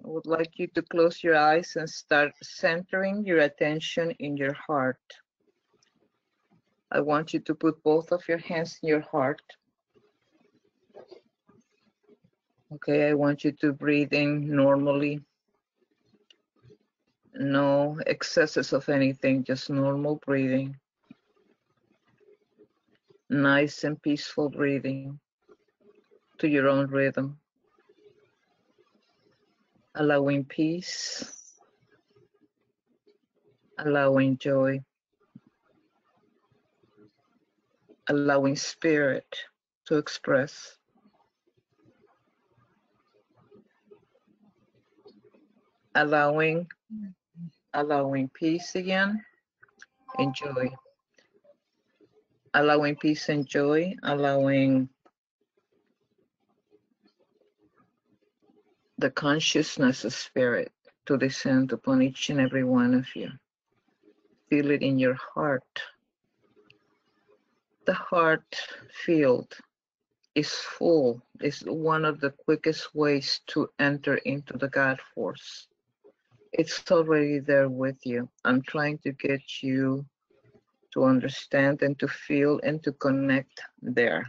I would like you to close your eyes and start centering your attention in your heart. I want you to put both of your hands in your heart. Okay, I want you to breathe in normally. No excesses of anything, just normal breathing. Nice and peaceful breathing to your own rhythm. Allowing peace, allowing joy, allowing spirit to express. Allowing peace again and joy. Allowing peace and joy, allowing the consciousness of spirit to descend upon each and every one of you. Feel it in your heart. The heart field is full. It's one of the quickest ways to enter into the God force. It's already there with you. I'm trying to get you to understand and to feel and to connect there.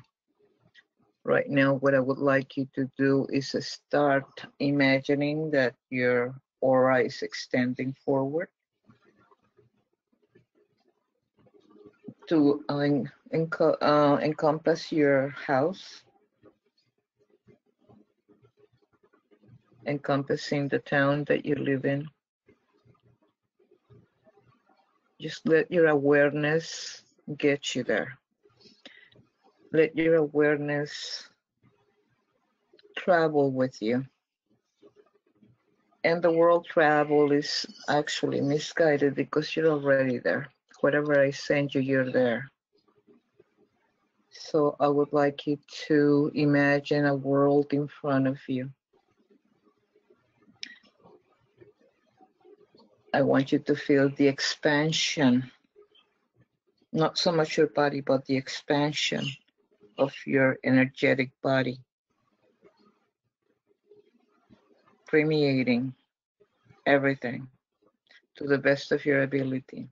Right now, what I would like you to do is start imagining that your aura is extending forward to encompass your house, encompassing the town that you live in. Just let your awareness get you there. Let your awareness travel with you. And the world travel is actually misguided because you're already there. Whatever I send you, you're there. So I would like you to imagine a world in front of you. I want you to feel the expansion, not so much your body, but the expansion of your energetic body, permeating everything to the best of your ability.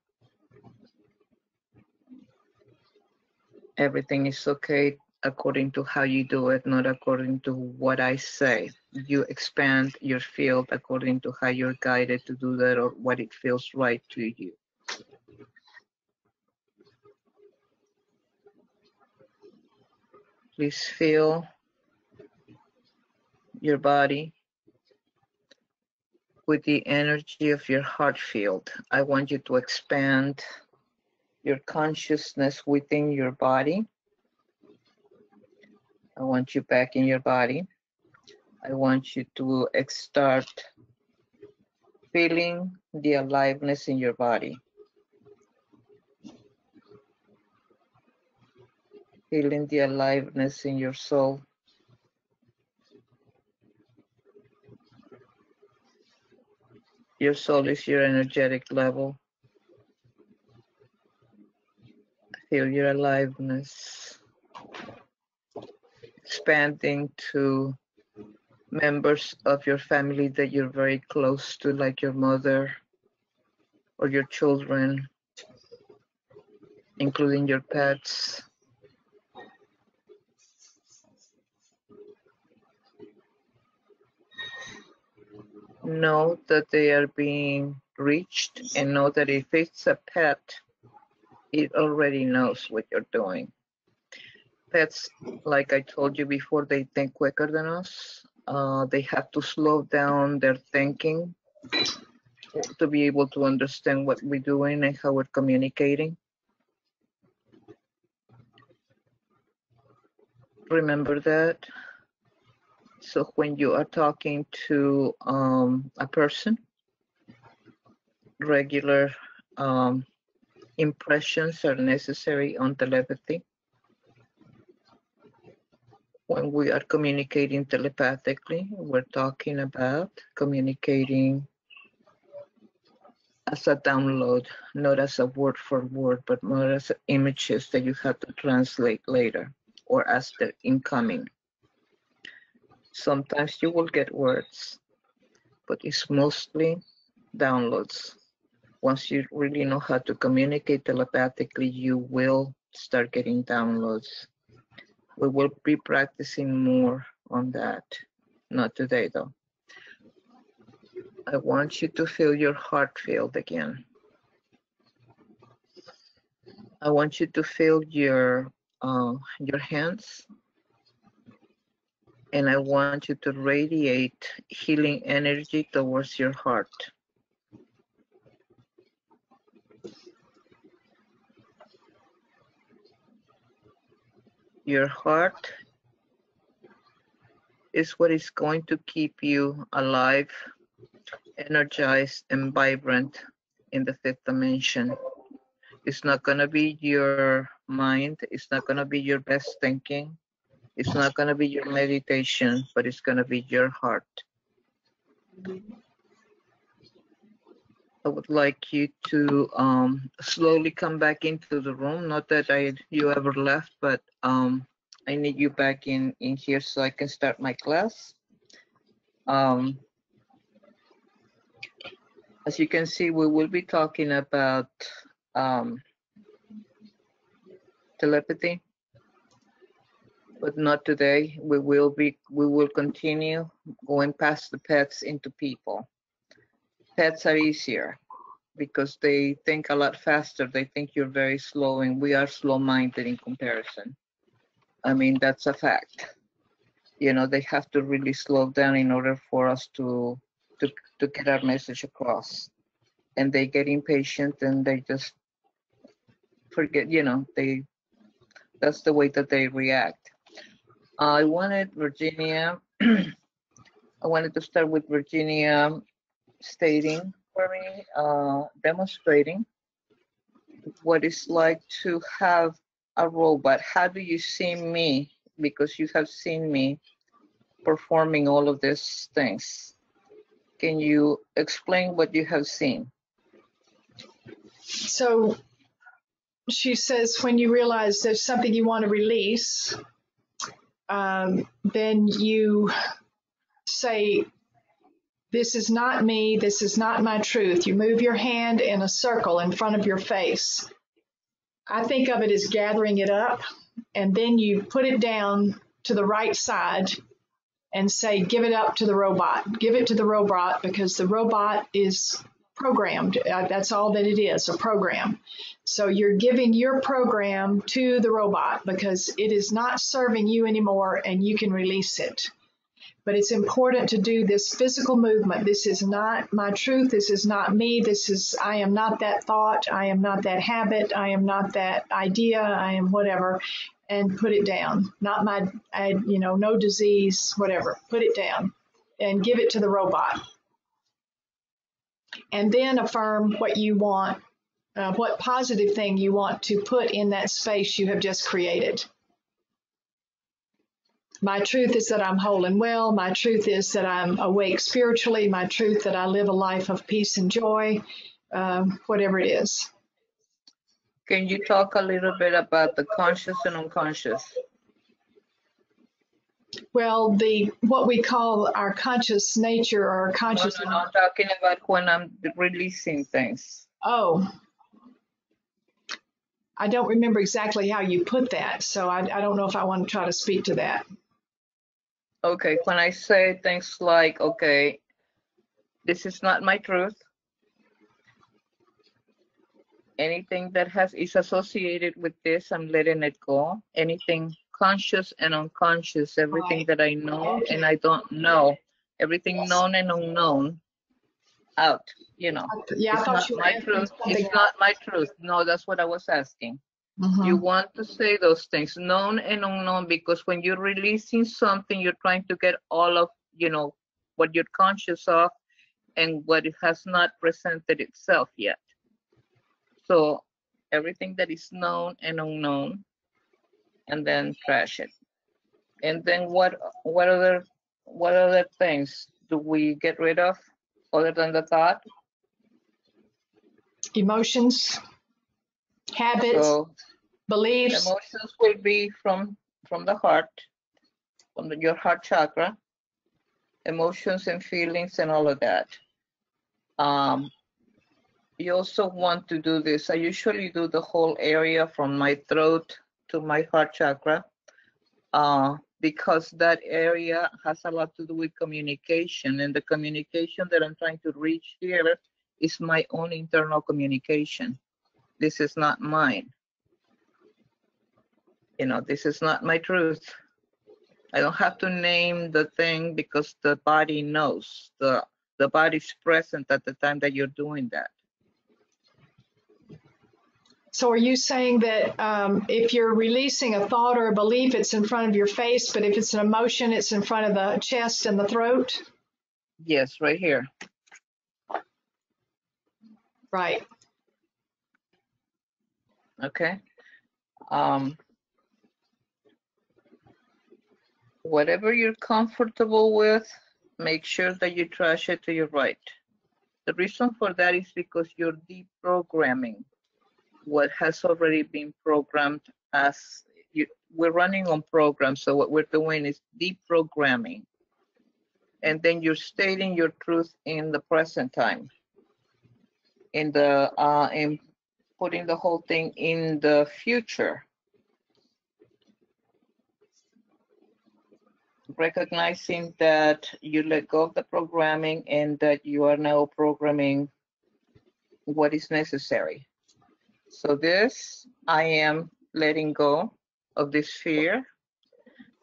Everything is okay according to how you do it, not according to what I say. You expand your field according to how you're guided to do that or what it feels right to you. Please feel your body with the energy of your heart field. I want you to expand your consciousness within your body. I want you back in your body. I want you to start feeling the aliveness in your body. Feeling the aliveness in your soul. Your soul is your energetic level. Feel your aliveness expanding to members of your family that you're very close to, like your mother or your children, including your pets. Know that they are being reached and know that if it's a pet, it already knows what you're doing. Pets, like I told you before, they think quicker than us. They have to slow down their thinking to be able to understand what we're doing and how we're communicating. Remember that. So when you are talking to a person, regular impressions are necessary on telepathy. When we are communicating telepathically, we're talking about communicating as a download, not as a word for word, but more as images that you have to translate later or as they're incoming. Sometimes you will get words, but it's mostly downloads. Once you really know how to communicate telepathically, you will start getting downloads. We will be practicing more on that. Not today, though. I want you to feel your heart field again. I want you to feel your hands, and I want you to radiate healing energy towards your heart. Your heart is what is going to keep you alive, energized, and vibrant in the fifth dimension. It's not going to be your mind. It's not going to be your best thinking. It's not going to be your meditation, but it's going to be your heart. I would like you to slowly come back into the room. Not that you ever left, but I need you back in here so I can start my class. As you can see, we will be talking about telepathy, but not today. We will continue going past the pets into people. Pets are easier because they think a lot faster. They think you're very slow, and we are slow-minded in comparison. I mean, that's a fact. You know, they have to really slow down in order for us to get our message across. And they get impatient and they just forget, you know, that's the way that they react. I wanted Virginia, I wanted to start with Virginia stating for me, demonstrating what it's like to have a robot. How do you see me? Because you have seen me performing all of these things. Can you explain what you have seen? So she says when you realize there's something you want to release, then you say, this is not me, this is not my truth. You move your hand in a circle in front of your face. I think of it as gathering it up, and then you put it down to the right side and say, give it up to the robot. Give it to the robot, because the robot is programmed. That's all that it is, a program. So you're giving your program to the robot because it is not serving you anymore, and you can release it. But it's important to do this physical movement. This is not my truth. This is not me. I am not that thought. I am not that habit. I am not that idea. I am whatever. And put it down. Not my, no disease, whatever. Put it down and give it to the robot. And then affirm what you want, what positive thing you want to put in that space you have just created. My truth is that I'm whole and well. My truth is that I'm awake spiritually. My truth that I live a life of peace and joy, whatever it is. Can you talk a little bit about the conscious and unconscious? Well, what we call our conscious nature or conscious. No, I'm talking about when I'm releasing things. Oh, I don't remember exactly how you put that, so I don't know if I want to try to speak to that. Okay, when I say things like, okay, this is not my truth. Anything that is associated with this, I'm letting it go. Anything conscious and unconscious, everything Right. that I know and I don't know, everything known and unknown, out, Yeah, it's not my truth. It's not my truth. No, that's what I was asking. Mm-hmm. You want to say those things, known and unknown, because when you're releasing something, you're trying to get all of, what you're conscious of and what it has not presented itself yet. So everything that is known and unknown, and then trash it. And then what other things do we get rid of other than the thought? Emotions, habits, beliefs. Emotions will be from the heart, from your heart chakra. emotions and feelings and all of that. You also want to do this. I usually do the whole area from my throat to my heart chakra, because that area has a lot to do with communication, and the communication that I'm trying to reach here is my own internal communication. This is not mine. You know, this is not my truth. I don't have to name the thing because the body knows. The body's present at the time that you're doing that. So are you saying that if you're releasing a thought or a belief, it's in front of your face, but if it's an emotion, it's in front of the chest and the throat? Yes, right here. Right. Okay. Whatever you're comfortable with, make sure that you trash it to your right. The reason for that is because you're deprogramming what has already been programmed as we're running on programs. So what we're doing is deprogramming. And then you're stating your truth in the present time, in putting the whole thing in the future. Recognizing that you let go of the programming and that you are now programming what is necessary. So this, I am letting go of this fear.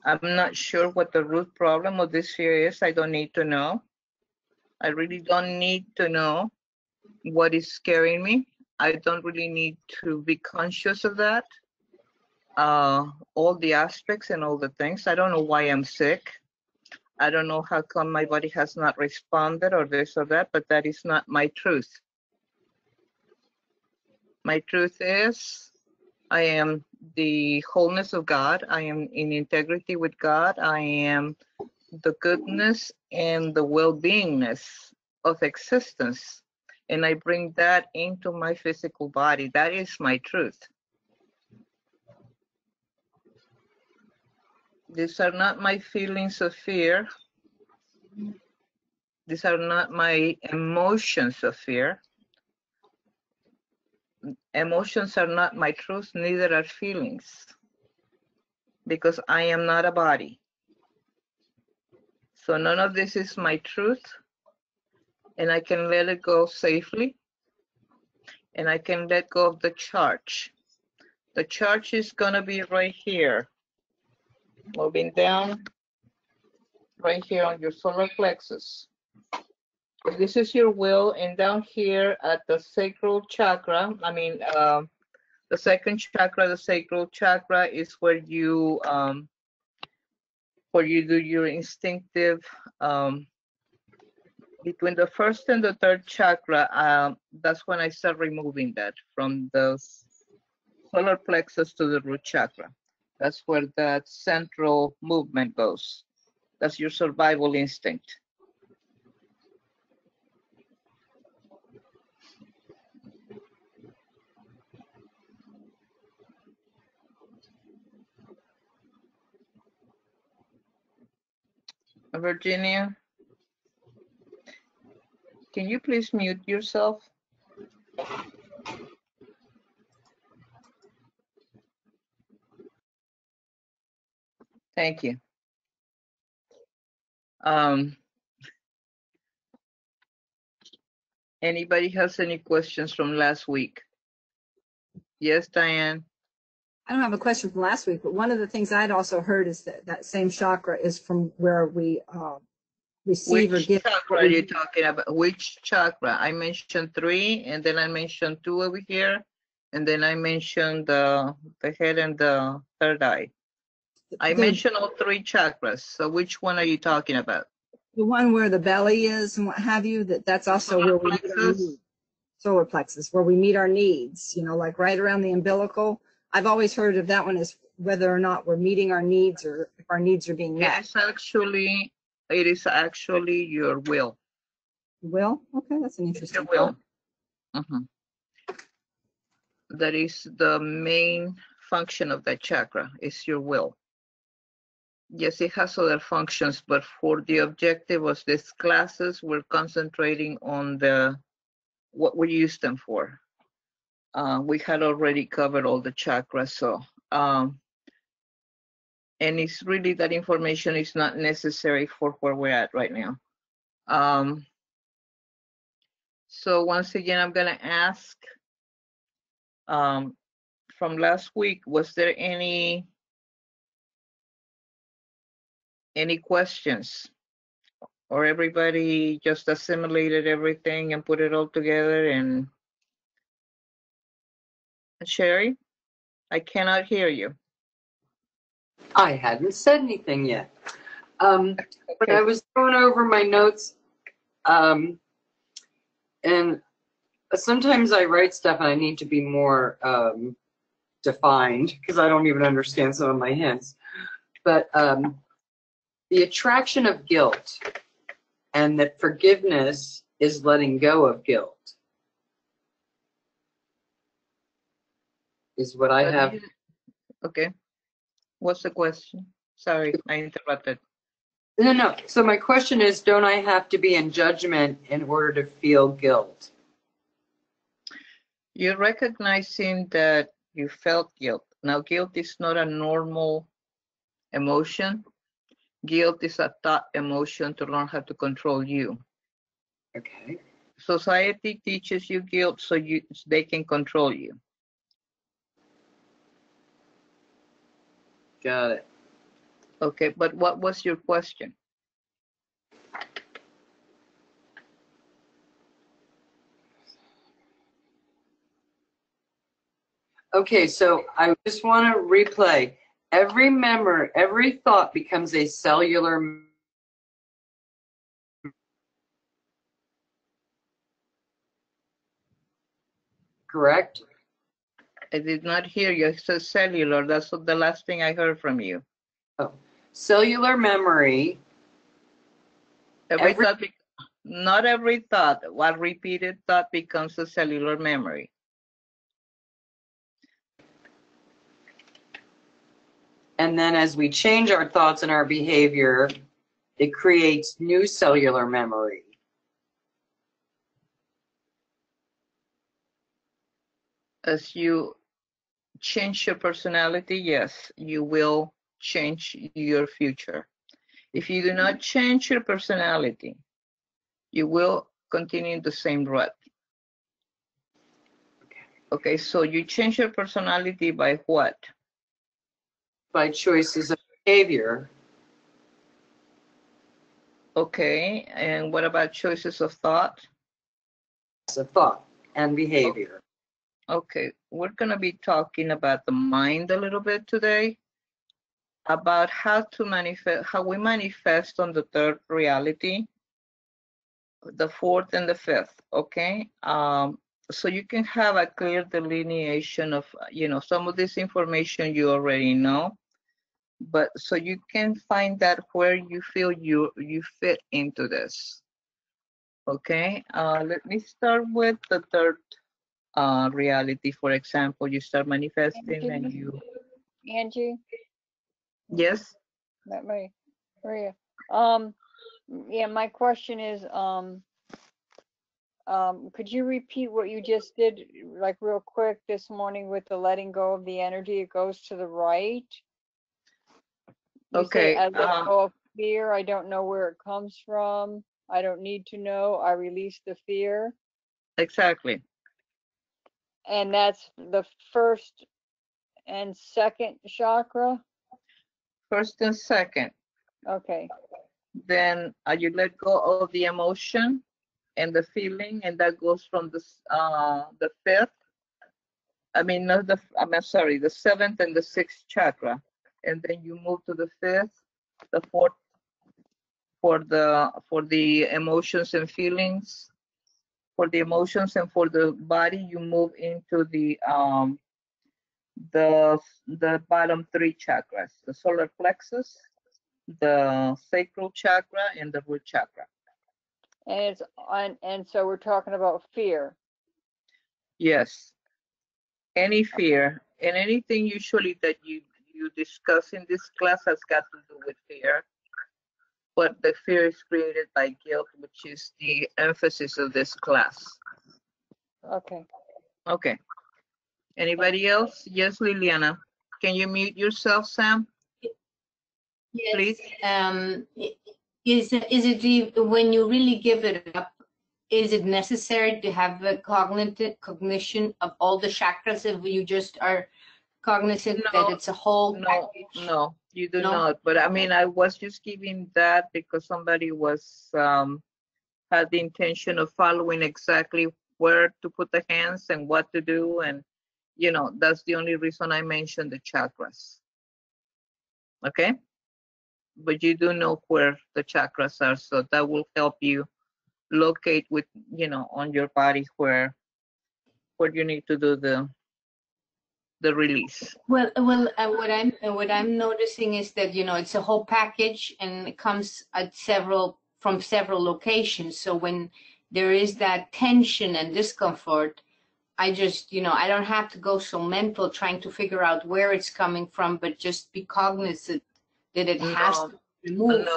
I'm not sure what the root problem of this fear is. I don't need to know. I really don't need to know what is scaring me. I don't really need to be conscious of that. All the aspects and all the things. I don't know why I'm sick. I don't know how come my body has not responded or this or that, but that is not my truth. My truth is I am the wholeness of God. I am in integrity with God. I am the goodness and the well-beingness of existence. And I bring that into my physical body. That is my truth. These are not my feelings of fear. These are not my emotions of fear. Emotions are not my truth, neither are feelings, because I am not a body. So none of this is my truth, and I can let it go safely, and I can let go of the charge. The charge is gonna be right here, moving down right here on your solar plexus. This is your will, and down here at the sacral chakra, the second chakra, the sacral chakra, is where you do your instinctive, between the first and the third chakra, that's when I start removing that from the solar plexus to the root chakra. That's where that central movement goes. That's your survival instinct. Virginia, can you please mute yourself? Thank you. Anybody has any questions from last week? Yes, Diane? I don't have a question from last week, but one of the things I'd also heard is that that same chakra is from where we receive or Which give. chakra are you talking about? Which chakra? I mentioned 3, and then I mentioned 2 over here, and then I mentioned the head and the third eye. I mentioned all 3 chakras. So which one are you talking about? The one where the belly is and what have you, that's also where we meet our needs. Solar plexus, where we meet our needs, you know, like right around the umbilical. I've always heard of that one as whether or not we're meeting our needs or if our needs are being met. It is actually your will. Will? Okay, that's an interesting will. That is the main function of that chakra, is your will. Yes, it has other functions, but for the objective of these classes, we're concentrating on what we use them for. We had already covered all the chakras, so and it's really that information is not necessary for where we're at right now. So once again, I'm gonna ask from last week, was there any questions? Or everybody just assimilated everything and put it all together? And Sherry, I cannot hear you. I hadn't said anything yet. But I was going over my notes, and sometimes I write stuff and I need to be more defined because I don't even understand some of my hints. But the attraction of guilt and that forgiveness is letting go of guilt is what I have. Okay. What's the question? Sorry, I interrupted. No. So my question is, don't I have to be in judgment in order to feel guilt? You're recognizing that you felt guilt. Now, guilt is not a normal emotion. Guilt is a thought emotion to learn how to control you. Okay. Society teaches you guilt so they can control you. Got it. Okay, but what was your question? Okay, so I just want to replay. Every thought becomes a cellular. Correct? I did not hear you. It says cellular. That's the last thing I heard from you. Oh, cellular memory. Not every thought. One repeated thought becomes a cellular memory. And then as we change our thoughts and our behavior, it creates new cellular memory. As you change your personality, yes, you will change your future. If you do not change your personality, you will continue the same rut. Okay, so you change your personality by what? By choices of behavior. Okay, and what about choices of thought? Of thought and behavior. Okay, we're going to be talking about the mind a little bit today, about how we manifest on the third reality, the fourth and the fifth. Okay, so you can have a clear delineation of, some of this information you already know, but so you can find out where you feel you fit into this. Okay, let me start with the third reality. For example, you start manifesting and you. Angie? Yes. Maria. Yeah, my question is, could you repeat what you just did, like real quick this morning with the letting go of the energy? It goes to the right. You Okay. say, I let go of fear. I don't know where it comes from. I don't need to know. I release the fear. Exactly. And that's the first and second chakra? First and second. Okay. Then you let go of the emotion and the feeling, and that goes from the fifth. Sorry, the seventh and the sixth chakra, and then you move to the fifth, the fourth for the emotions and feelings. For the emotions and for the body, you move into the bottom three chakras: the solar plexus, the sacral chakra, and the root chakra. And it's and so we're talking about fear. Yes. Any fear and anything usually that you you discuss in this class has got to do with fear. But the fear is created by guilt, which is the emphasis of this class. Okay. Okay. Anybody else? Yes, Liliana. Can you mute yourself, Sam? Yes. Please. Is it when you really give it up, is it necessary to have a cognition of all the chakras if you just are cognizant that it's a whole package? No, you do No? not. But I mean, I was just giving that because somebody was had the intention of following exactly where to put the hands and what to do, and you know, that's the only reason I mentioned the chakras. Okay? But you do know where the chakras are, so that will help you locate with, you know, on your body where you need to do the release. Well, what I'm noticing is that, you know, it's a whole package and it comes at from several locations. So when there is that tension and discomfort, I just, you know, I don't have to go so mental trying to figure out where it's coming from, but just be cognizant that it has to be removed.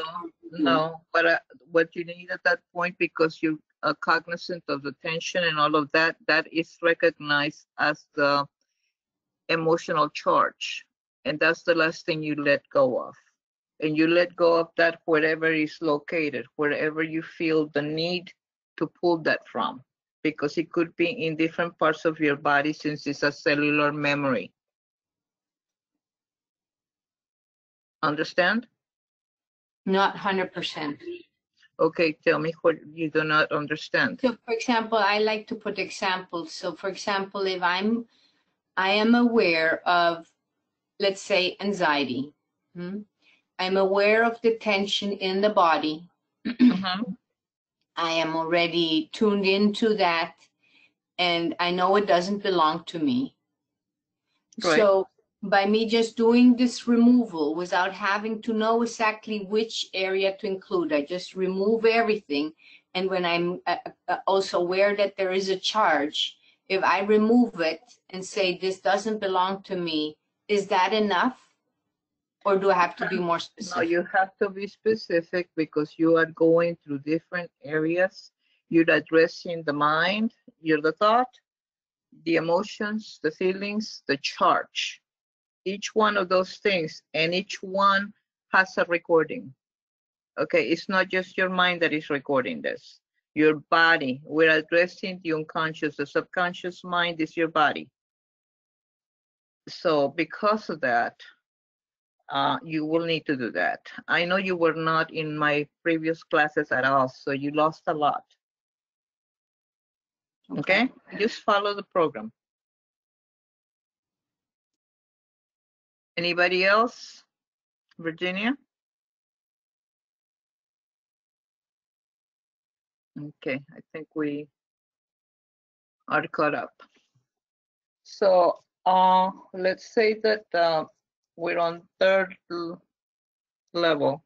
No, but what you need at that point, because you're cognizant of the tension and all of that, that is recognized as the emotional charge, and that's the last thing you let go of. And you let go of that wherever it's located, wherever you feel the need to pull that from, because it could be in different parts of your body since it's a cellular memory. Understand? Not 100%. Okay, tell me what you do not understand. So, for example, I like to put examples. So, for example, if I am aware of, let's say, anxiety. I'm aware of the tension in the body. I am already tuned into that, and I know it doesn't belong to me. Right. So by me just doing this removal without having to know exactly which area to include, I just remove everything. And when I'm also aware that there is a charge, if I remove it and say this doesn't belong to me, is that enough? Or do I have to be more specific? No, you have to be specific because you are going through different areas. You're addressing the mind, the thought, the emotions, the feelings, the charge. Each one of those things, and each one has a recording. Okay, it's not just your mind that is recording this. Your body, we're addressing the unconscious. The subconscious mind is your body. So because of that, you will need to do that. I know you were not in my previous classes at all, so you lost a lot. Okay? Just follow the program. Anybody else? Virginia? Okay, I think we are caught up. So let's say that we're on third level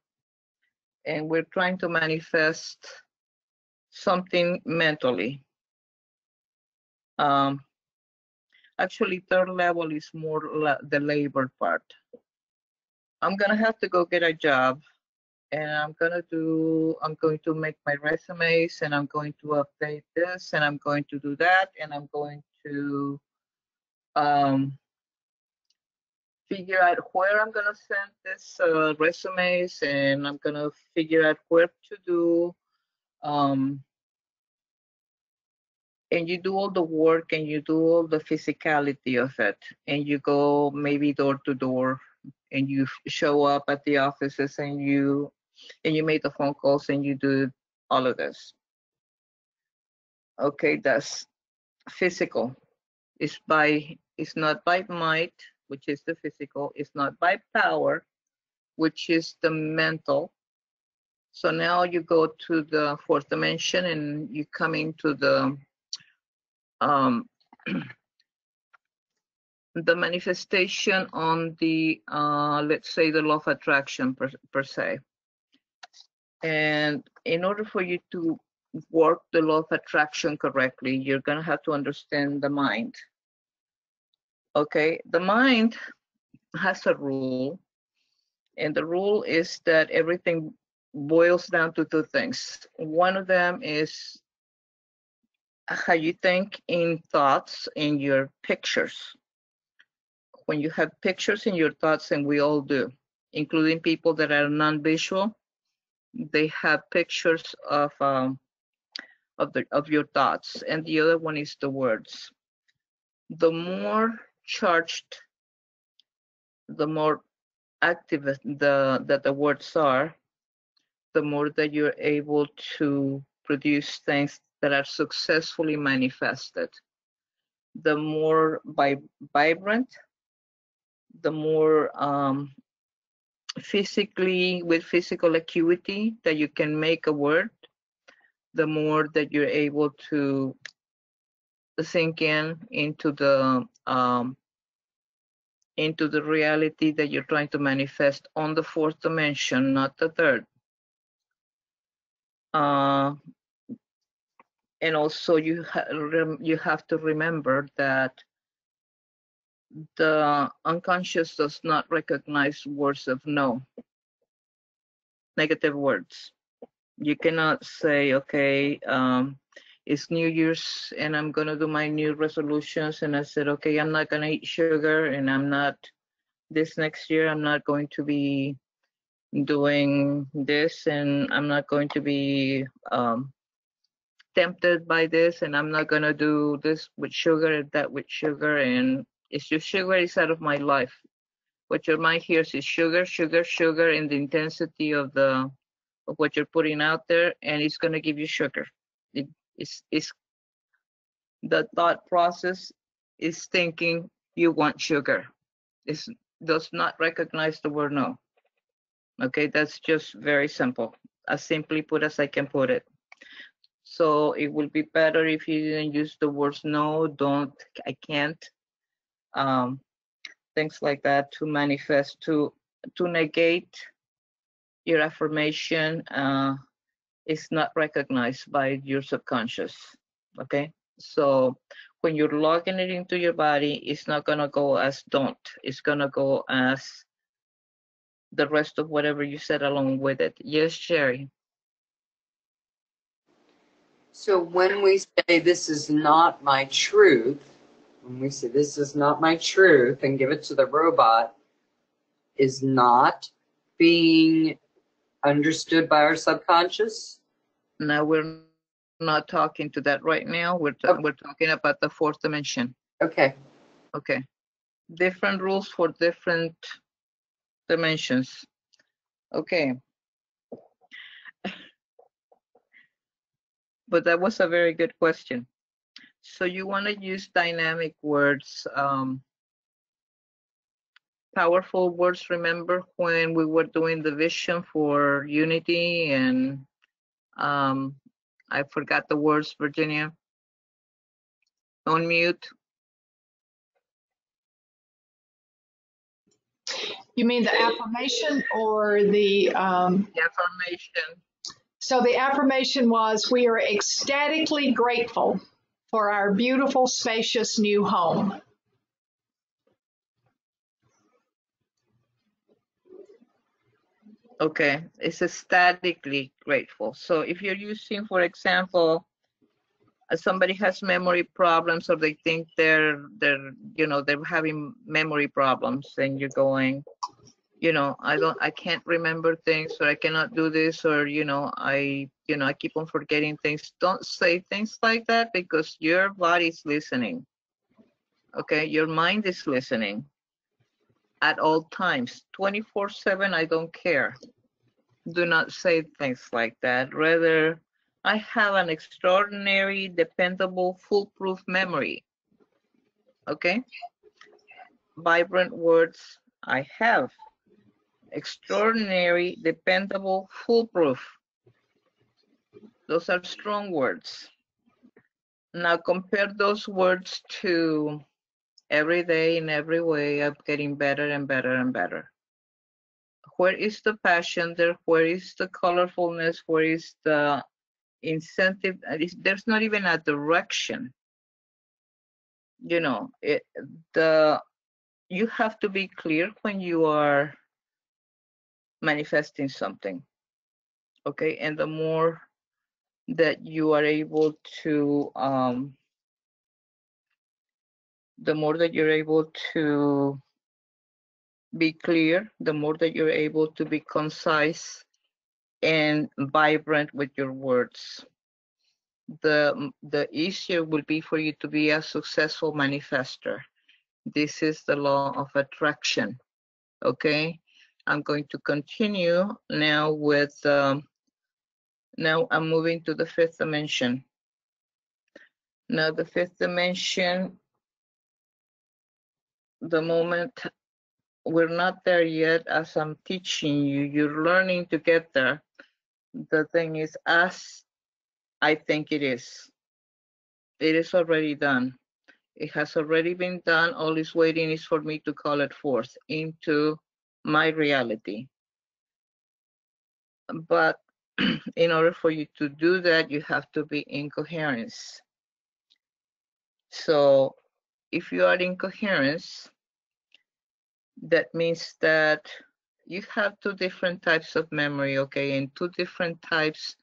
and we're trying to manifest something mentally. Actually, third level is more the labor part. I'm gonna have to go get a job, and I'm going to make my resumes, and I'm going to update this, and I'm going to do that, and I'm going to figure out where I'm gonna send this resumes, and I'm gonna figure out where to do. And you do all the work and you do all the physicality of it, and you go maybe door to door, and you show up at the offices, and you make the phone calls, and you do all of this. Okay, that's physical. It's not by might, which is the physical. It's not by power, which is the mental. So now you go to the fourth dimension and you come into the the manifestation on the let's say the law of attraction per se. And in order for you to work the law of attraction correctly, you're going to have to understand the mind. Okay, the mind has a rule, and the rule is that everything boils down to two things. One of them is how you think in thoughts in your pictures. When you have pictures in your thoughts, and we all do, including people that are non-visual, they have pictures of your thoughts. And the other one is the words. The more charged, the more active that the words are, the more that you're able to produce things that are successfully manifested. The more vibrant, the more with physical acuity that you can make a word, the more that you're able to sink into the reality that you're trying to manifest on the fourth dimension, not the third. And also you have to remember that the unconscious does not recognize words of no, negative words. You cannot say, okay, it's New Year's and I'm going to do my new resolutions. And I said, okay, I'm not going to eat sugar, and this next year, I'm not going to be doing this, and I'm not going to be tempted by this, and I'm not going to do this with sugar and that with sugar. And it's just sugar is out of my life. What your mind hears is sugar, sugar, sugar, and the intensity of what you're putting out there, and it's going to give you sugar. It's the thought process is thinking you want sugar. It does not recognize the word no. Okay, that's just very simple, as simply put as I can put it. So it will be better if you didn't use the words no, don't, I can't, things like that to manifest, to negate your affirmation. Is not recognized by your subconscious. Okay, so when you're logging it into your body, it's not gonna go as don't. It's gonna go as the rest of whatever you said along with it. Yes, Sherry. So when we say this is not my truth, when we say this is not my truth and give it to the robot, is not being understood by our subconscious? Now we're not talking to that right now. We're talking about the fourth dimension. Okay. Okay. Different rules for different dimensions. Okay. But that was a very good question. So you want to use dynamic words, powerful words. Remember when we were doing the vision for unity, and I forgot the words, Virginia. On mute. You mean the affirmation or the Affirmation. So the affirmation was, we are ecstatically grateful for our beautiful, spacious new home. Okay, it's ecstatically grateful. So if you're using, for example, somebody has memory problems, or they think they're having memory problems, and you're going, I can't remember things, or I cannot do this, or I keep on forgetting things. Don't say things like that, because your body's listening. Okay, your mind is listening at all times, 24/7. I don't care. Do not say things like that. Rather, I have an extraordinary, dependable, foolproof memory. Okay? Vibrant words, I have. Extraordinary, dependable, foolproof. Those are strong words. Now compare those words to every day, in every way, of getting better and better and better. Where is the passion there? Where is the colorfulness? Where is the incentive? There's not even a direction. The you have to be clear when you are manifesting something, okay? And the more that you are able to, the more that you're able to be clear, the more that you're able to be concise and vibrant with your words, the easier will be for you to be a successful manifester. This is the law of attraction, okay? I'm going to continue now with, now I'm moving to the fifth dimension. Now the fifth dimension, the moment we're not there yet, as I'm teaching you, you're learning to get there. The thing is, as I think it is already done. It has already been done. All is waiting is for me to call it forth into my reality. But in order for you to do that, you have to be in coherence. So if you are in coherence, that means that you have two different types of memory, okay, and two different types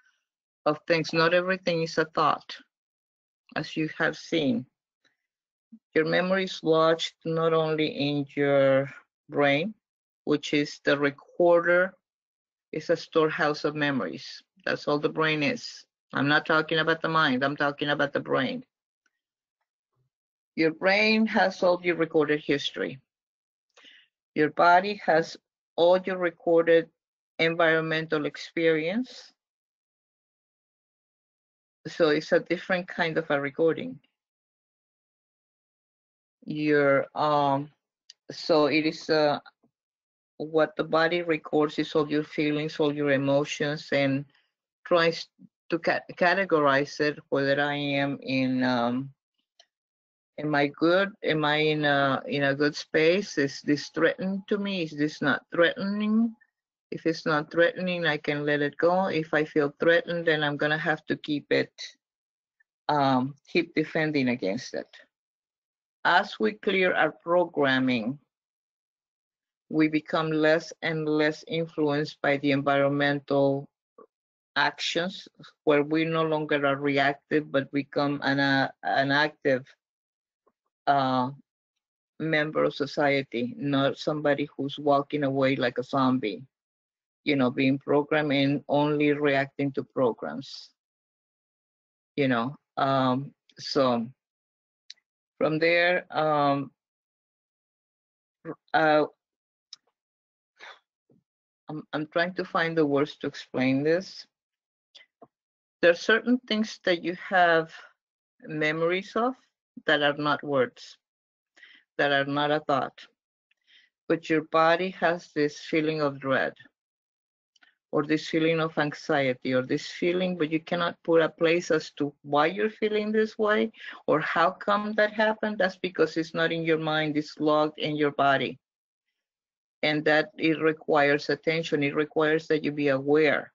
of things. Not everything is a thought, as you have seen. Your memory is lodged not only in your brain, which is the recorder, it's a storehouse of memories. That's all the brain is. I'm not talking about the mind, I'm talking about the brain. Your brain has all your recorded history. Your body has all your recorded environmental experience. So it's a different kind of a recording. Your so it is what the body records is all your feelings, all your emotions, and tries to categorize it, whether I am in am I good? Am I in a good space? Is this threatening to me? Is this not threatening? If it's not threatening, I can let it go. If I feel threatened, then I'm gonna have to keep defending against it. As we clear our programming, we become less and less influenced by the environmental actions, where we no longer are reactive, but become an active member of society, not somebody who's walking away like a zombie, you know, being programmed and only reacting to programs, you know. So from there, I'm trying to find the words to explain this. There are certain things that you have memories of that are not words, that are not a thought, but your body has this feeling of dread, or this feeling of anxiety, or this feeling, but you cannot put a place as to why you're feeling this way or how come that happened. That's because it's not in your mind, it's logged in your body. And that it requires attention. It requires that you be aware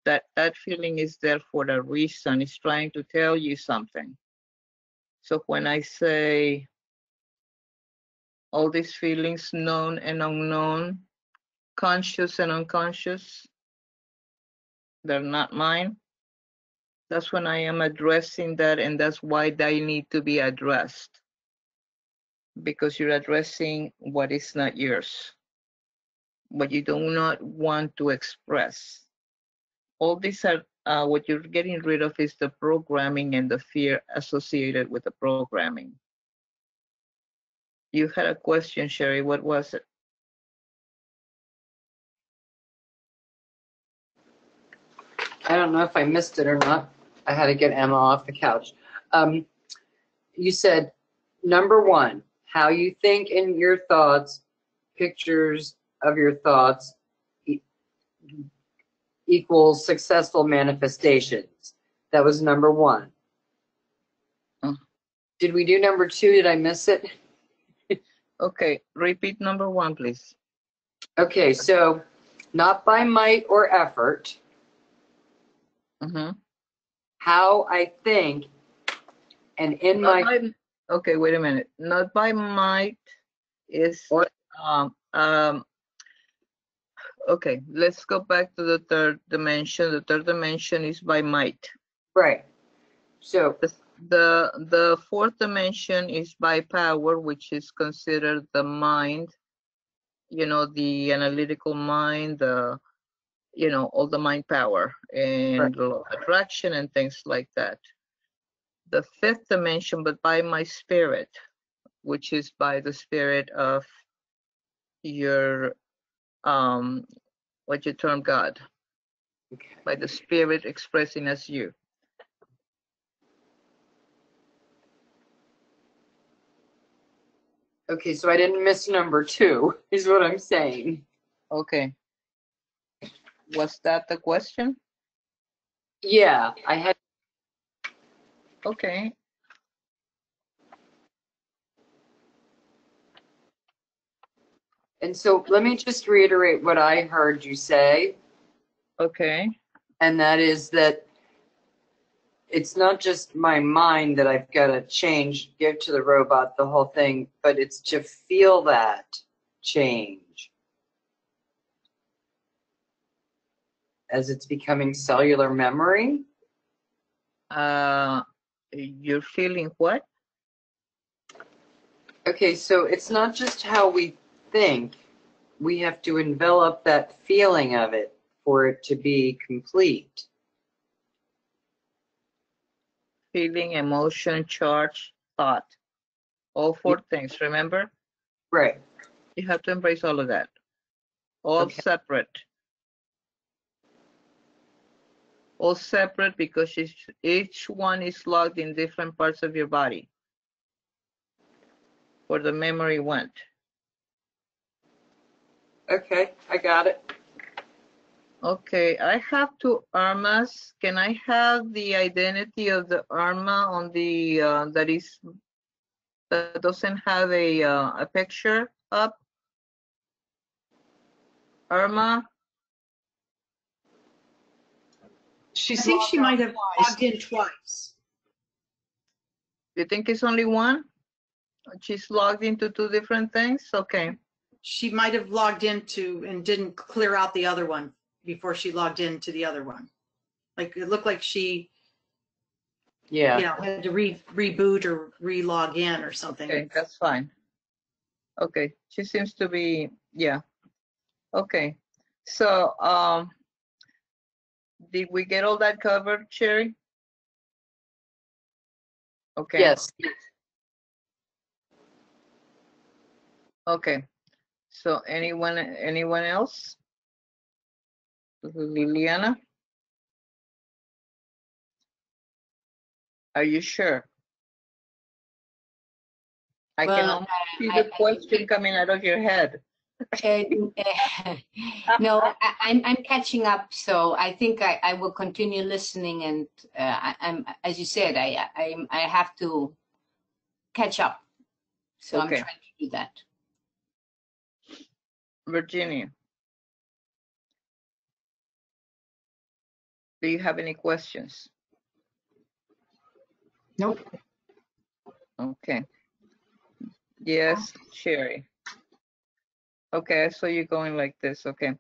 that that feeling is there for a reason. It's trying to tell you something. So when I say all these feelings, known and unknown, conscious and unconscious, they're not mine. That's when I am addressing that, and that's why they need to be addressed. Because you're addressing what is not yours, what you do not want to express. All these are, what you're getting rid of is the programming and the fear associated with the programming. You had a question, Sherry. What was it? I don't know if I missed it or not. I had to get Emma off the couch. You said, number one, how you think in your thoughts, pictures of your thoughts equals successful manifestations. That was number one. Oh. Did we do number two? Did I miss it? Okay, repeat number one, please. Okay, so not by might or effort. Mm-hmm. How I think, and in my... Okay, wait a minute. Not by might is okay, let's go back to the third dimension. The third dimension is by might. Right. So The fourth dimension is by power, which is considered the mind, you know, the analytical mind, the, you know, all the mind power and law of attraction and things like that. The fifth dimension, but by my spirit, which is by the spirit of your what you term God, by the spirit expressing as you. okay, so I didn't miss number 2, is what I'm saying. Okay. Was that the question? Yeah, I had. Okay. And so let me just reiterate what I heard you say. Okay. And that is that it's not just my mind that I've got to change, give to the robot the whole thing, but it's to feel that change as it's becoming cellular memory. You're feeling what? Okay, so it's not just how we think. We have to envelop that feeling of it for it to be complete. Feeling, emotion, charge, thought. All four things, remember? Right. You have to embrace all of that. All separate. All separate because each one is logged in different parts of your body where the memory went. Okay, I got it. Okay, I have two Irmas. Can I have the identity of the Irma on the that doesn't have a picture up? Irma? She's I think she might have twice. logged in twice. You think it's only one? She's logged into two different things? Okay. She might have logged into and didn't clear out the other one before she logged into the other one. Like it looked like she, Yeah. you know, had to reboot or re-log in or something. Okay, that's fine. Okay, she seems to be, yeah. Okay, so did we get all that covered, Sherry? Okay. Yes. Okay, so anyone else? Liliana? Are you sure? I can almost see the question coming out of your head. No, I'm catching up, so I think I will continue listening, and I'm, as you said, I have to catch up, so Okay. I'm trying to do that. Virginia, do you have any questions? Nope. Okay. Yes, Sherry. Okay, so you're going like this, okay.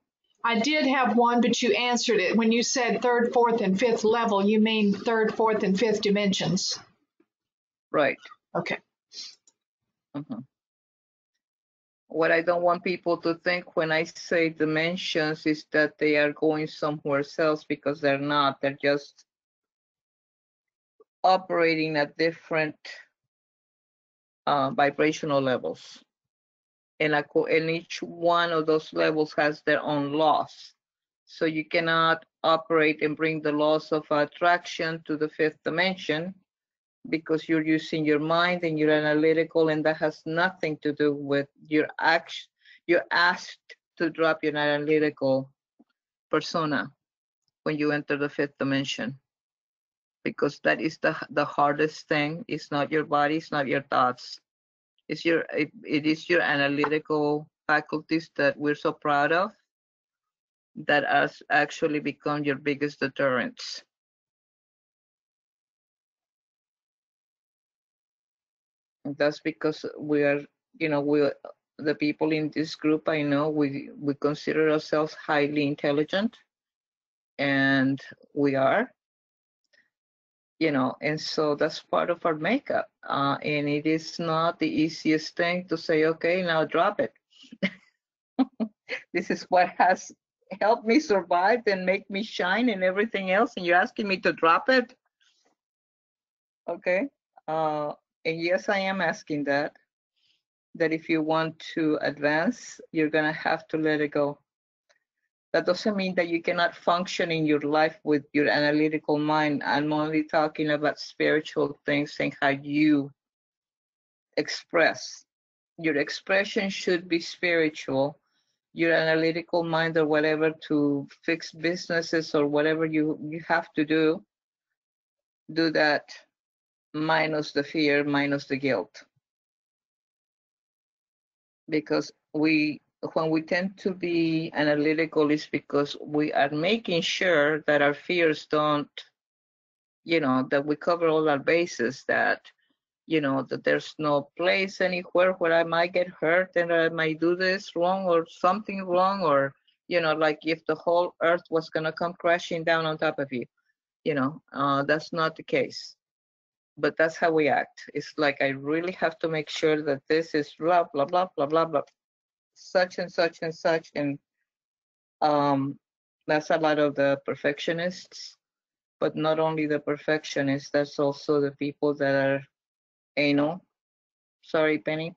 I did have one, but you answered it. When you said third, fourth, and fifth level, you mean third, fourth, and fifth dimensions. Right. Okay. What I don't want people to think when I say dimensions is that they are going somewhere else, because they're not. They're just operating at different vibrational levels. And each one of those levels has their own laws. So you cannot operate and bring the laws of attraction to the fifth dimension, because you're using your mind and you're analytical, and that has nothing to do with your action. You're asked to drop your analytical persona when you enter the fifth dimension, because that is the hardest thing. It's not your body, it's not your thoughts. It is your analytical faculties that we're so proud of, that has actually become your biggest deterrents. And that's because we are, you know, the people in this group, I know we consider ourselves highly intelligent, and we are, you know, and so that's part of our makeup. And it is not the easiest thing to say, okay, now drop it. This is what has helped me survive and make me shine and everything else, and you're asking me to drop it? Okay. And yes, I am asking that if you want to advance, you're going to have to let it go. That doesn't mean that you cannot function in your life with your analytical mind. I'm only talking about spiritual things and how you express. Your expression should be spiritual. Your analytical mind or whatever to fix businesses or whatever you have to do that minus the fear, minus the guilt. Because when we tend to be analytical, is because we are making sure that our fears don't, you know, that we cover all our bases, that, you know, that there's no place anywhere where I might get hurt and I might do this wrong or something wrong, or, you know, like if the whole earth was going to come crashing down on top of you, you know, that's not the case. But that's how we act. It's like, I really have to make sure that this is blah, blah, blah, blah, blah, blah, such and such and such. And that's a lot of the perfectionists, but not only the perfectionists, that's also the people that are anal. Sorry, Penny.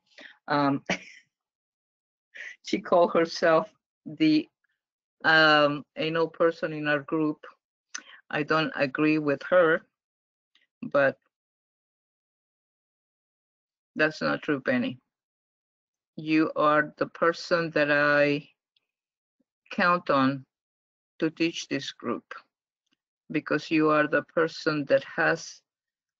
She called herself the anal person in our group. I don't agree with her, but that's not true, Penny. You are the person that I count on to teach this group, because you are the person that has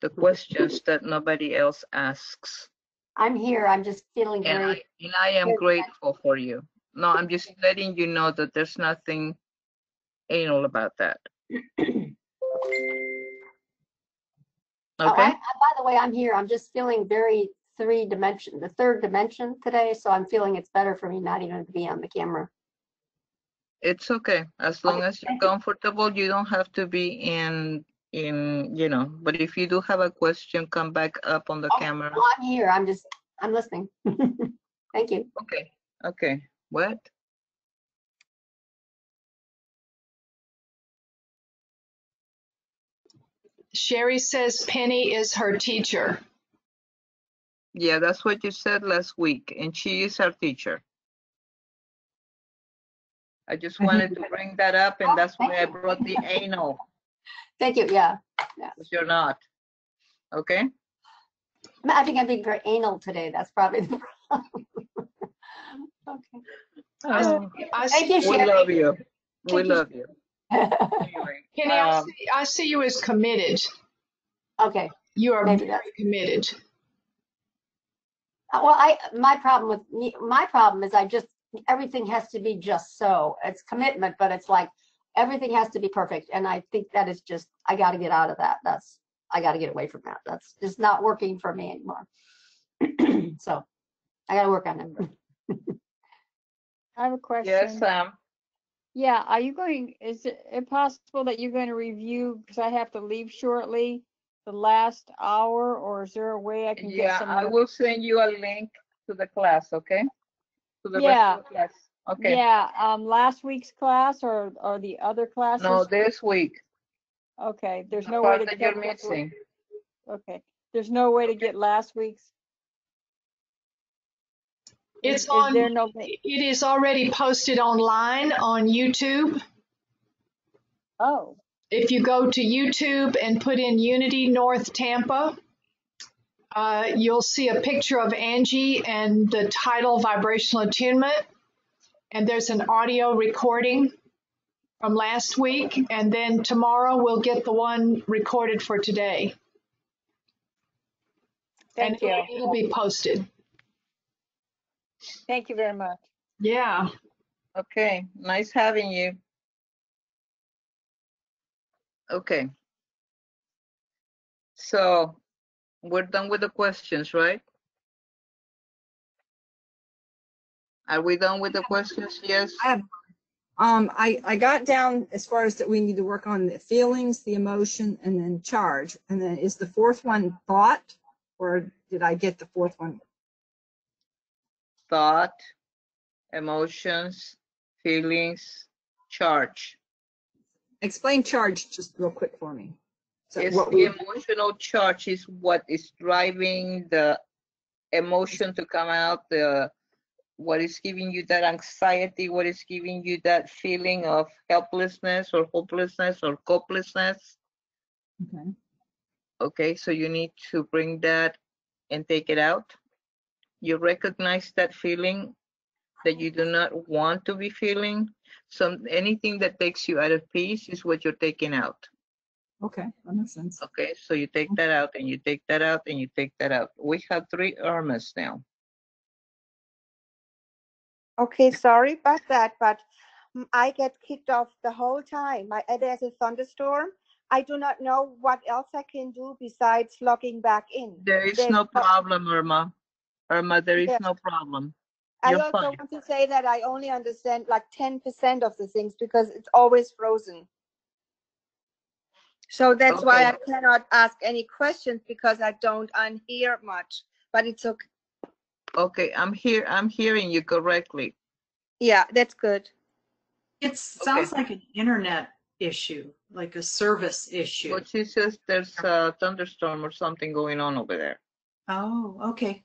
the questions that nobody else asks. I'm here. I'm just feeling very. And I am grateful for you. No, I'm just letting you know that there's nothing anal about that. Okay. Oh, by the way, I'm here. I'm just feeling very the third dimension today. So I'm feeling it's better for me not even to be on the camera. It's okay. As long as you're comfortable, you don't have to be in, you know, but if you do have a question, come back up on the camera. Well, I'm here. I'm listening. Thank you. Okay. Okay. What? Sherry says Penny is her teacher. Yeah, that's what you said last week, and she is our teacher. I just wanted to bring that up, and that's why I brought the anal. Thank you. Yeah. Because you're not. Okay? I think I'm being very anal today. That's probably the problem. Okay. Thank you, Sherry. We love you. We love you. Anyway, Penny, I see you as committed. Okay. You are very committed. Well, my problem is everything has to be just so. It's commitment, but it's like everything has to be perfect. And I think that is just, I got to get out of that. I got to get away from that. That's just not working for me anymore. So I got to work on it. I have a question. Yes, Sam. Yeah, is it possible that you're going to review, because I have to leave shortly, the last hour, or is there a way I can get some? Yeah, I will send you a link to the class, okay? To the rest of the class. Okay. Yeah, last week's class or the other classes? No, this week. Okay, there's The no way part to that get you're missing. Okay, there's no way to get last week's. It's it is already posted online on YouTube. Oh. If you go to YouTube and put in Unity North Tampa, you'll see a picture of Angie and the title Vibrational Attunement. And there's an audio recording from last week. And then tomorrow we'll get the one recorded for today. Thank you. It'll be posted. Thank you very much. Yeah. Okay, nice having you. Okay. So we're done with the questions, right? Are we done with the questions? Yes. I have, I got down as far as that we need to work on the feelings, the emotion, and then charge. And then is the fourth one thought, or did I get the fourth one? Thought, emotions, feelings, charge. Explain charge just real quick for me. So It's what the we, emotional charge is what is driving the emotion to come out, the what is giving you that anxiety, what is giving you that feeling of helplessness or hopelessness or hopelessness. okay. Okay, so you need to bring that and take it out. You recognize that feeling that you do not want to be feeling. Anything that takes you out of peace is what you're taking out. Okay, that makes sense. Okay, so you take that out and you take that out and you take that out. We have 3 Irmas now. Okay, sorry about that, but I get kicked off the whole time. There's a thunderstorm. I do not know what else I can do besides logging back in. There is no problem, Irma. Irma, there is Yeah. no problem. I You're also fine. want to say that I only understand like 10% of the things because it's always frozen. So that's why I cannot ask any questions because I don't unhear much, but it's okay. Okay, I'm hearing you correctly. Yeah, that's good. It sounds like an internet issue, like a service issue. But she says there's a thunderstorm or something going on over there. Oh, okay.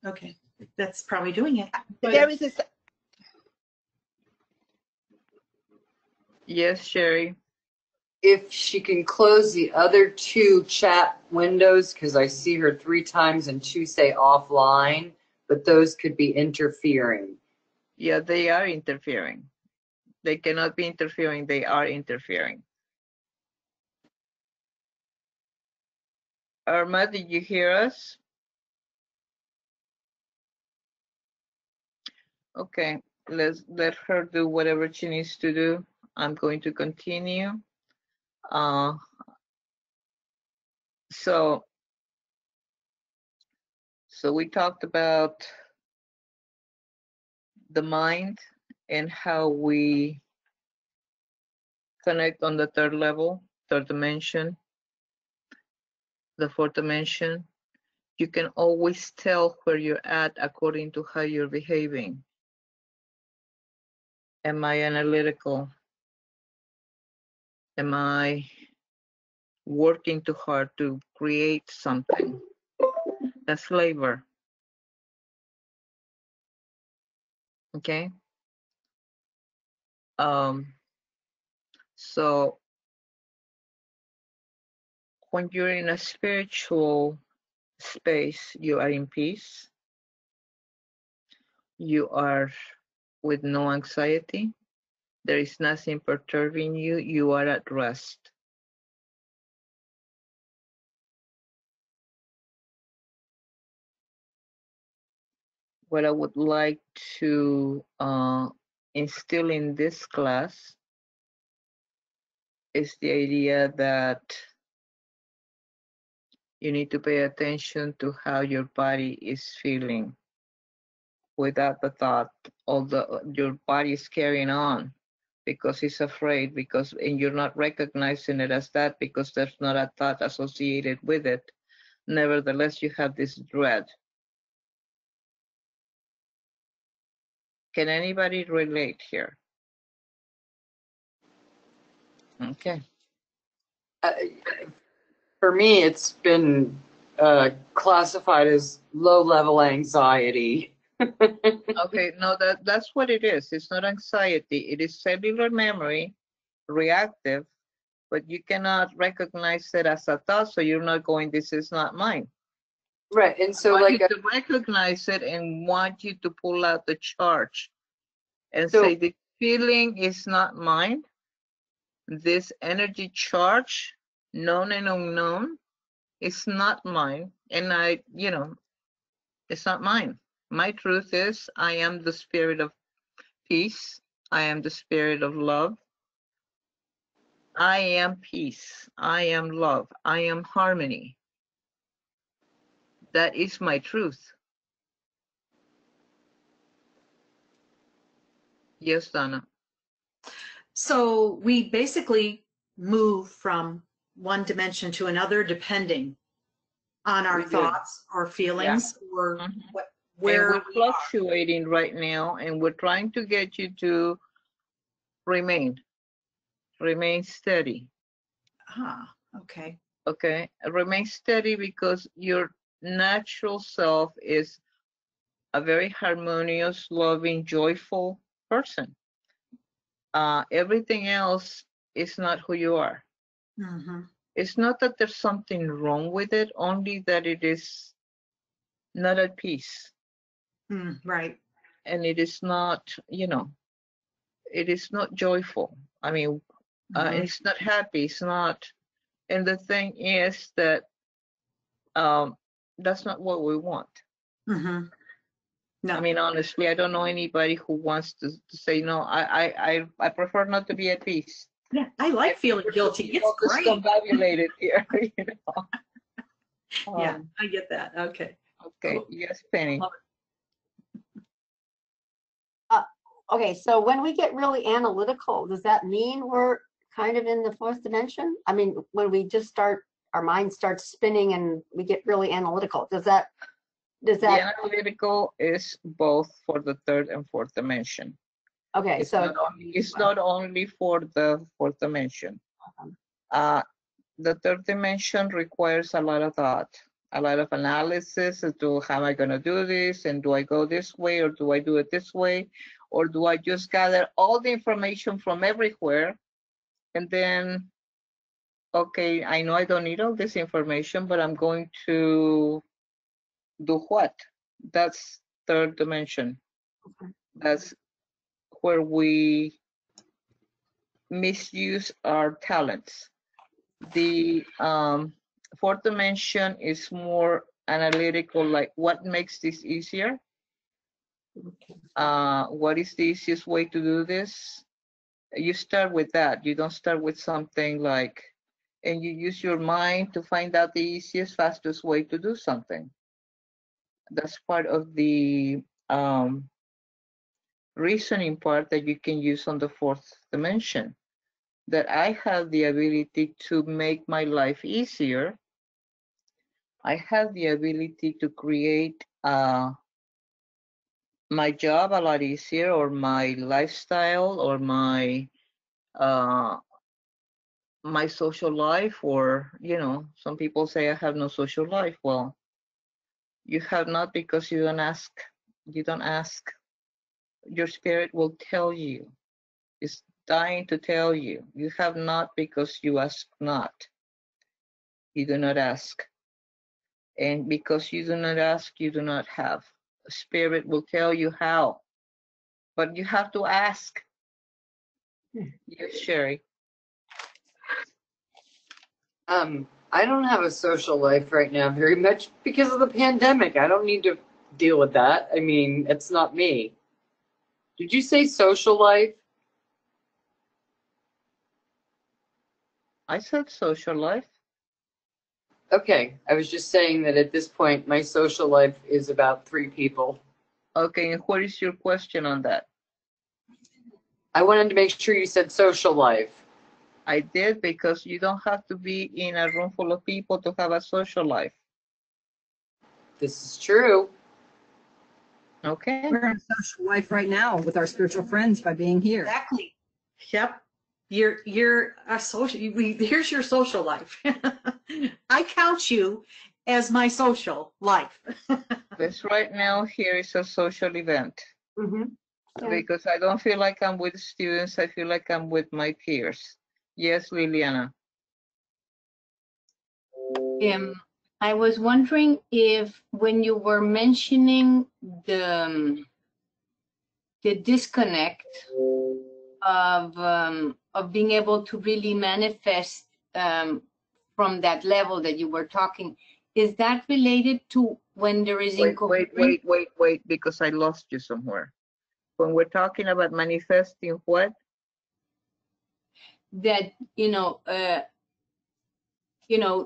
Okay. That's probably doing it. There is a Yes, Sherry. If she can close the other 2 chat windows, because I see her 3 times and 2 say offline, but those could be interfering. Yeah, they are interfering. They cannot be interfering. They are interfering. Irma, did you hear us? Okay, let her do whatever she needs to do. I'm going to continue. So we talked about the mind and how we connect on the 3rd level, 3rd dimension, the 4th dimension. You can always tell where you're at according to how you're behaving. Am I analytical? Am I working too hard to create something? That's labor. Okay. So when you're in a spiritual space, you are in peace. You are with no anxiety. There is nothing perturbing you. You are at rest. What I would like to instill in this class is the idea that you need to pay attention to how your body is feeling without the thought, although your body is carrying on because it's afraid, and you're not recognizing it as that because there's not a thought associated with it. Nevertheless, you have this dread. Can anybody relate here? Okay. For me, it's been classified as low-level anxiety. Okay, no, that's what it is. It's not anxiety. It is cellular memory, reactive, but you cannot recognize it as a thought, so you're not going, this is not mine. Right, and so I want like you to recognize it and want you to pull out the charge and So- say the feeling is not mine. This energy charge, known and unknown, is not mine. And it's not mine. My truth is I am the spirit of peace. I am the spirit of love. I am peace. I am love. I am harmony. That is my truth. Yes, Donna. So we basically move from one dimension to another depending on our We do. thoughts or feelings or Mhm. where And we're fluctuating right now, and we're trying to get you to remain steady. Okay. Okay, remain steady because your natural self is a very harmonious, loving, joyful person. Everything else is not who you are. Mm-hmm. It's not that there's something wrong with it, only that it is not at peace. Right. And it is not, it is not joyful. I mean, it's not happy. It's not. And the thing is that that's not what we want. Mm-hmm. No. I mean, honestly, I don't know anybody who wants to say no. I prefer not to be at peace. Yeah, I like feeling guilty. It's great. Discombobulated here, you know. Yeah, I get that. Okay. Okay. Cool. Yes, Penny. Okay, so when we get really analytical, does that mean we're kind of in the fourth dimension? I mean, when we just start, our mind starts spinning and we get really analytical, does that? The analytical is both for the third and fourth dimension. Okay, it's so not only for the fourth dimension. The third dimension requires a lot of thought, a lot of analysis as to how am I going to do this, and do I go this way, or do I do it this way, or do I just gather all the information from everywhere and then, okay, I know I don't need all this information, but I'm going to do what? That's third dimension. That's where we misuse our talents. The fourth dimension is more analytical, like what makes this easier? What is the easiest way to do this? You start with that. You don't start with something like, and you use your mind to find out the easiest, fastest way to do something. That's part of the reasoning part that you can use on the fourth dimension. That I have the ability to make my life easier. I have the ability to create my job a lot easier, or my lifestyle, or my social life, or some people say I have no social life. Well, you have not because you don't ask. You don't ask. Your spirit will tell you. It's dying to tell you. You have not because you ask not. You do not ask. And because you do not ask, you do not have. Spirit will tell you how, but you have to ask. Yes, Sherry. I don't have a social life right now very much because of the pandemic. I don't need to deal with that. I mean, it's not me. Did you say social life? I said social life. Okay, I was just saying that at this point, my social life is about 3 people. Okay, and what is your question on that? I wanted to make sure you said social life. I did, because you don't have to be in a room full of people to have a social life. This is true. Okay. We're in a social life right now with our spiritual friends by being here. Exactly. Yep. You're a social. Here's your social life. I count you as my social life. This right now here is a social event. Yeah. Because I don't feel like I'm with students. I feel like I'm with my peers. Yes, Liliana. I was wondering if when you were mentioning the disconnect of being able to really manifest from that level that you were talking, is that related to when there is incoherence? Wait, because I lost you somewhere. When we're talking about manifesting what? That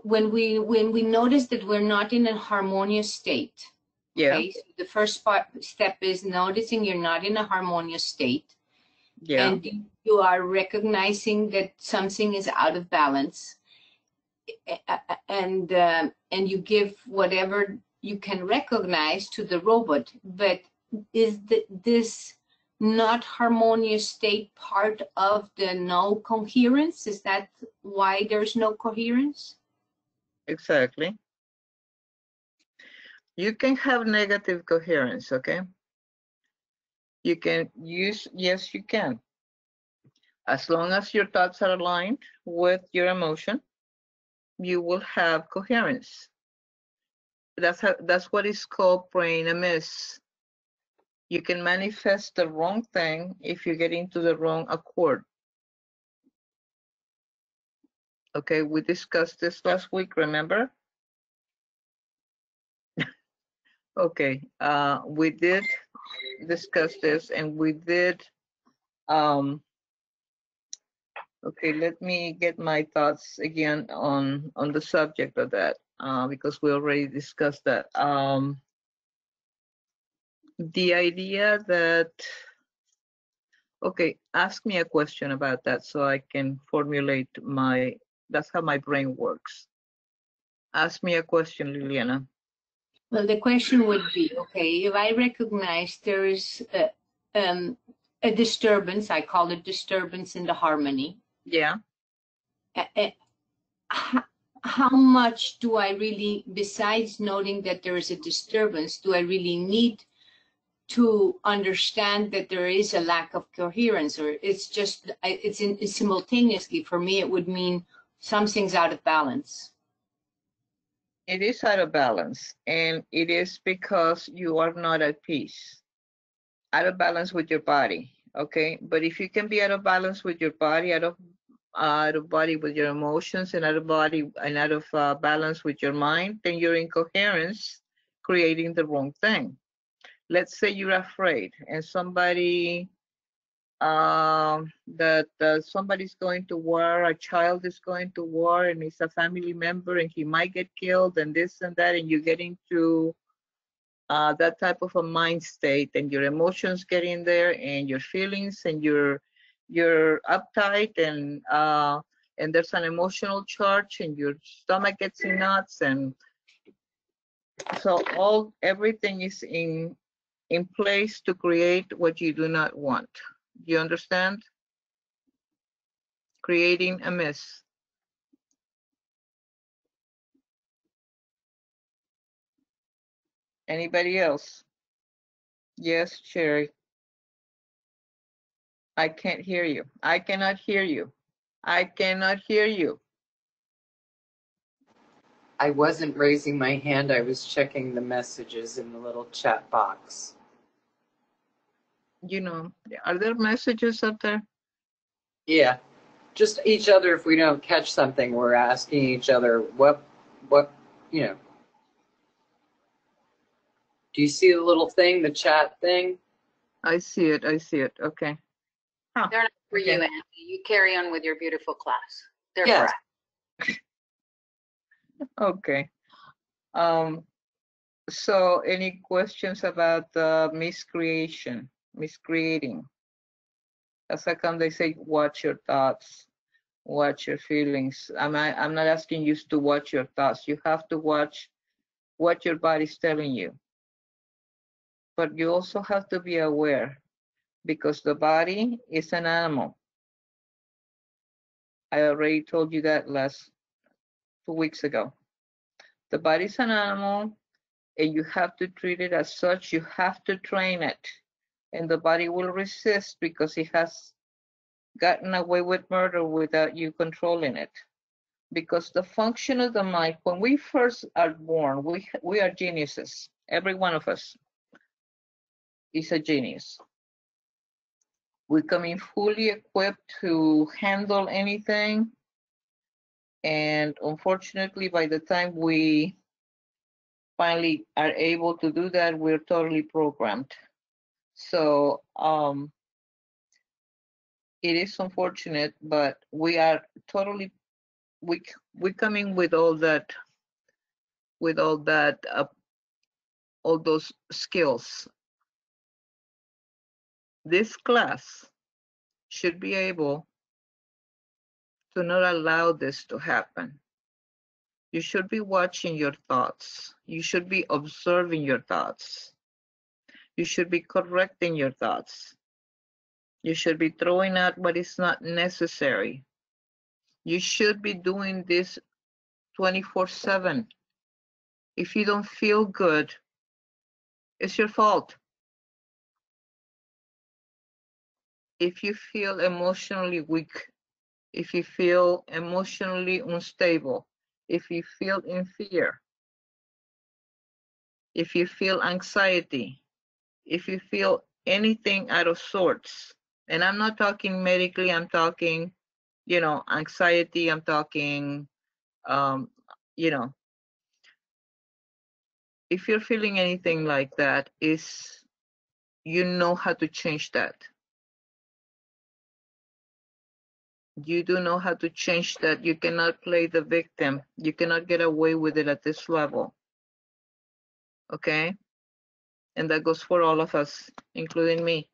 when we notice that we're not in a harmonious state. Yeah. Okay, so the first step is noticing you're not in a harmonious state. Yeah. and you are recognizing that something is out of balance, and you give whatever you can recognize to the robot. But is this not harmonious state part of the no coherence? Is that why there's no coherence? Exactly. You can have negative coherence, okay? You can use, yes, you can. As long as your thoughts are aligned with your emotion, you will have coherence. That's what is called brain amiss. You can manifest the wrong thing if you get into the wrong accord. Okay, we discussed this last week, remember? Okay, we did discuss this, and we did, okay, let me get my thoughts again on the subject of that, because we already discussed that. The idea that, okay, ask me a question about that so I can formulate my, that's how my brain works. Ask me a question, Liliana. Well, the question would be, okay, if I recognize there is a disturbance, I call it disturbance in the harmony. Yeah. How much do I really, besides noting that there is a disturbance, do I really need to understand that there is a lack of coherence? Or it's just, it's simultaneously, for me, it would mean something's out of balance. It is out of balance, and it is because you are not at peace, out of balance with your body, okay? But if you can be out of balance with your body, out of body with your emotions, and out of balance with your mind, then you're in coherence, creating the wrong thing. Let's say you're afraid, and somebody somebody's going to war, a child is going to war, and it's a family member, and he might get killed, and this and that, and you get into that type of a mind state, and your emotions get in there, and your feelings, and you're uptight, and there's an emotional charge, and your stomach gets in knots, and so everything is in place to create what you do not want. You understand? Creating a mess. Anybody else? Yes, Sherry. I can't hear you. I cannot hear you. I cannot hear you. I wasn't raising my hand. I was checking the messages in the little chat box. You know, are there messages up there? Yeah. Just each other, if we don't catch something, we're asking each other what, you know. Do you see the little thing, the chat thing? I see it. I see it. Okay. Huh. They're not for Okay. you, Angie. You carry on with your beautiful class. They're Yes. correct. Okay. So any questions about miscreating? That's how come they say watch your thoughts, watch your feelings. I'm not asking you to watch your thoughts. You have to watch what your body's telling you. But you also have to be aware, because the body is an animal. I already told you that 2 weeks ago. The body's an animal, and you have to treat it as such. You have to train it, and the body will resist because it has gotten away with murder without you controlling it. Because the function of the mind, when we first are born, we are geniuses. Every one of us is a genius. We come in fully equipped to handle anything, and unfortunately, by the time we finally are able to do that, we're totally programmed. So it is unfortunate, but we are totally, we come in with all that, all those skills. This class should be able to not allow this to happen. You should be watching your thoughts. You should be observing your thoughts. You should be correcting your thoughts. You should be throwing out what is not necessary. You should be doing this 24/7. If you don't feel good, it's your fault. If you feel emotionally weak, if you feel emotionally unstable, if you feel in fear, if you feel anxiety, if you feel anything out of sorts, and I'm not talking medically, I'm talking, you know, anxiety, I'm talking, you know, if you're feeling anything like that, you know how to change that. You do know how to change that. You cannot play the victim. You cannot get away with it at this level. Okay? And that goes for all of us, including me.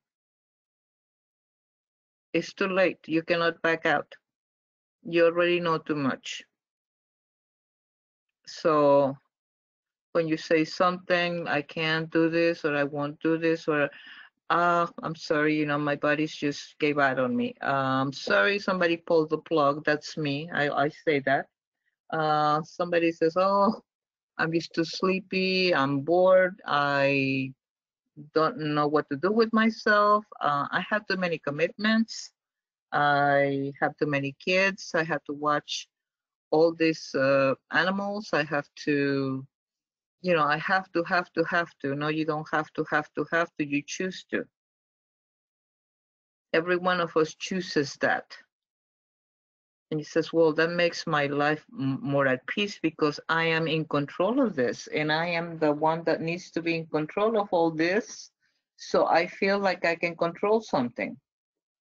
It's too late. You cannot back out. You already know too much. So when you say something, I can't do this, or I won't do this, or I'm sorry, you know, my body's just gave out on me. Sorry, somebody pulled the plug. That's me. I say that. Somebody says, oh, I'm just too sleepy. I'm bored. I don't know what to do with myself. I have too many commitments. I have too many kids. I have to watch all these animals. I have to, you know, I have to. No, you don't have to. You choose to. Every one of us chooses that. And he says, well, that makes my life more at peace because I am in control of this, and I am the one that needs to be in control of all this. So I feel like I can control something,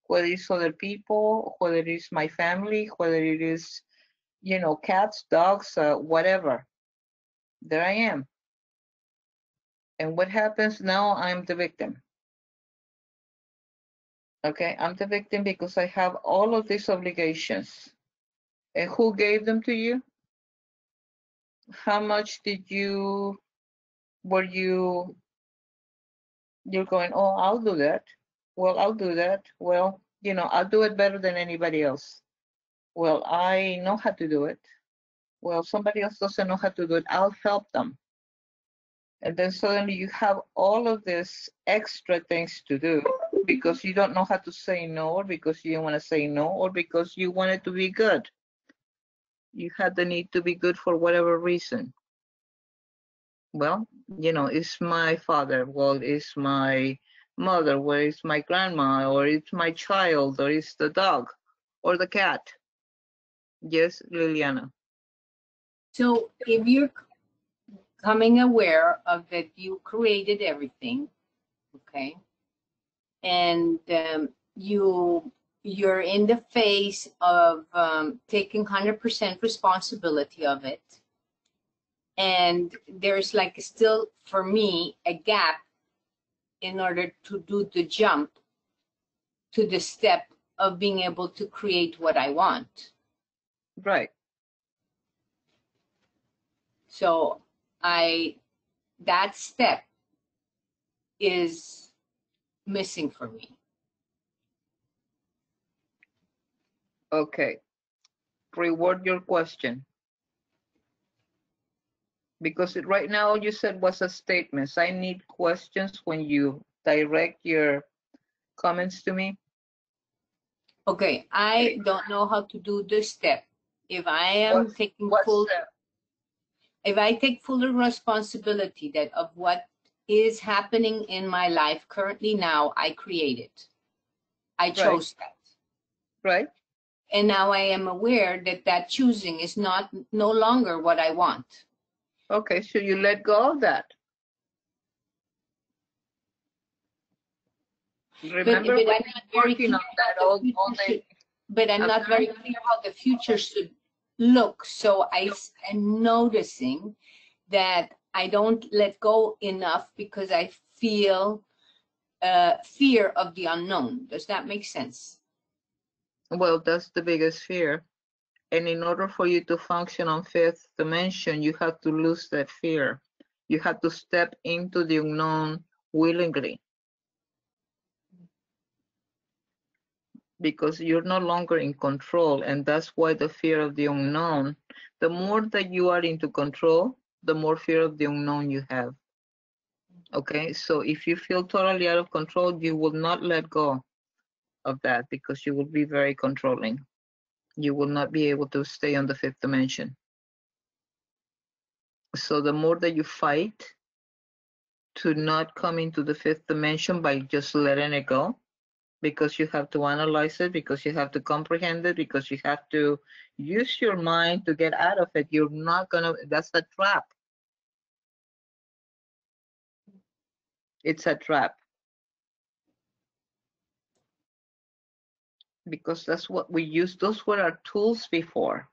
whether it's other people, whether it is my family, whether it is, you know, cats, dogs, whatever. There I am. And what happens now? I'm the victim. Okay, I'm the victim because I have all of these obligations. And who gave them to you? How much were you're going, oh, I'll do that. Well, I'll do that. Well, you know, I'll do it better than anybody else. Well, I know how to do it. Well, somebody else doesn't know how to do it. I'll help them. And then suddenly you have all of these extra things to do because you don't know how to say no, or because you don't want to say no, or because you want it to be good. You had the need to be good for whatever reason. Well, you know, it's my father. Well, it's my mother. Well, it's my grandma, or it's my child, or it's the dog, or the cat. Yes, Liliana. So if you're becoming aware of that you created everything, okay, and you're in the phase of taking 100% responsibility of it, and there's like still for me a gap in order to do the jump to the step of being able to create what I want. Right. So that step is missing for me. Okay. Reword your question. Because right now you said was a statement. So I need questions when you direct your comments to me. Okay, I don't know how to do this step. If I am taking full, if I take full responsibility that of what is happening in my life currently now, I created. I chose that. Right. And now I am aware that that choosing is no longer what I want. Okay, so you let go of that. Remember, but I'm not very clear how the future but I'm not very clear how the future should look. So I'm noticing that I don't let go enough because I feel fear of the unknown. Does that make sense? Well, that's the biggest fear. And in order for you to function on fifth dimension, you have to lose that fear. You have to step into the unknown willingly, because you're no longer in control. And that's why the fear of the unknown, the more that you are into control, the more fear of the unknown you have. Okay, so if you feel totally out of control, you will not let go of that, because you will be very controlling. You will not be able to stay on the fifth dimension. So the more that you fight to not come into the fifth dimension by just letting it go, because you have to analyze it, because you have to comprehend it, because you have to use your mind to get out of it. You're not gonna, that's a trap. It's a trap. Because that's what we use. Those were our tools before.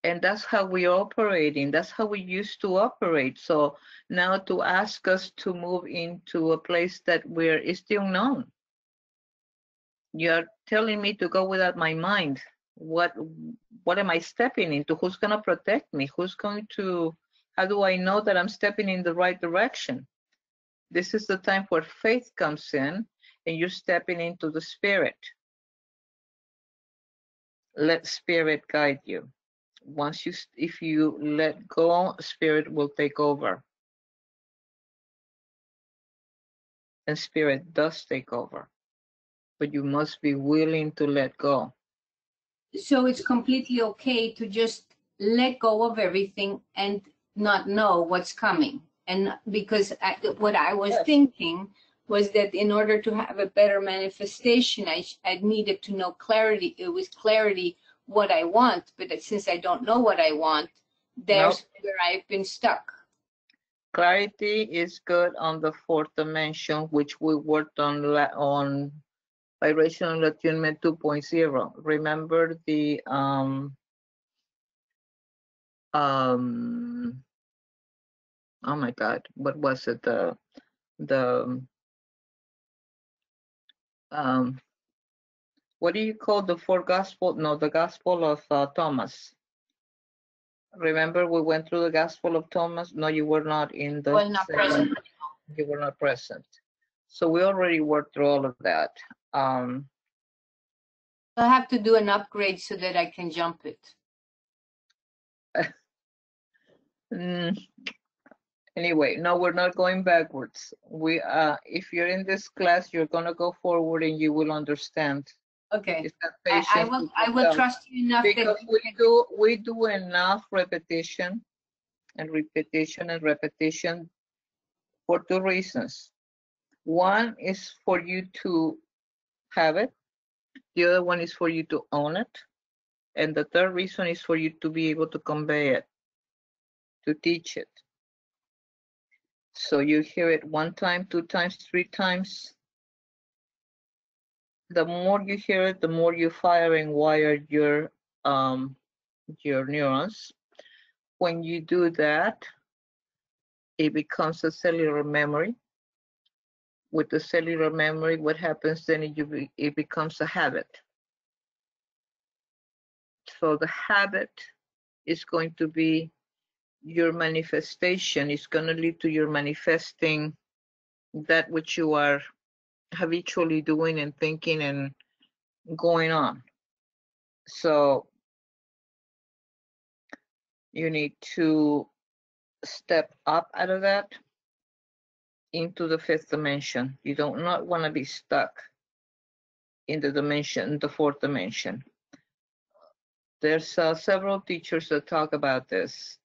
And that's how we're operating. That's how we used to operate. So now to ask us to move into a place that where it's the unknown. You're telling me to go without my mind. What am I stepping into? Who's going to protect me? Who's going to, how do I know that I'm stepping in the right direction? This is the time where faith comes in and you're stepping into the spirit. Let spirit guide you. Once you, if you let go, spirit will take over. And spirit does take over. But you must be willing to let go. So it's completely okay to just let go of everything and not know what's coming. And because what I was thinking was that in order to have a better manifestation, I needed to know clarity. It was clarity what I want, but since I don't know what I want, there's where I've been stuck. Clarity is good on the fourth dimension, which we worked on Vibrational Attunement 2.0. Remember the oh my God, what was it? What do you call the fourth gospel? No, the Gospel of Thomas. Remember we went through the Gospel of Thomas? No, you were not in the. Well, not present. You were not present. So we already worked through all of that. I have to do an upgrade so that I can jump it. Anyway, no, we're not going backwards. We if you're in this class, you're gonna go forward and you will understand. Okay. I will trust you enough because we do enough repetition and repetition and repetition for two reasons. One is for you to have it. The other one is for you to own it. And the third reason is for you to be able to convey it, to teach it. So you hear it one time, two times, three times. The more you hear it, the more you fire and wire your neurons. When you do that, it becomes a cellular memory. With the cellular memory, what happens then? It becomes a habit. So the habit is going to be your manifestation. It's going to lead to your manifesting that which you are habitually doing and thinking and going on. So you need to step up out of that into the fifth dimension. You do not want to be stuck in the fourth dimension. There's several teachers that talk about this.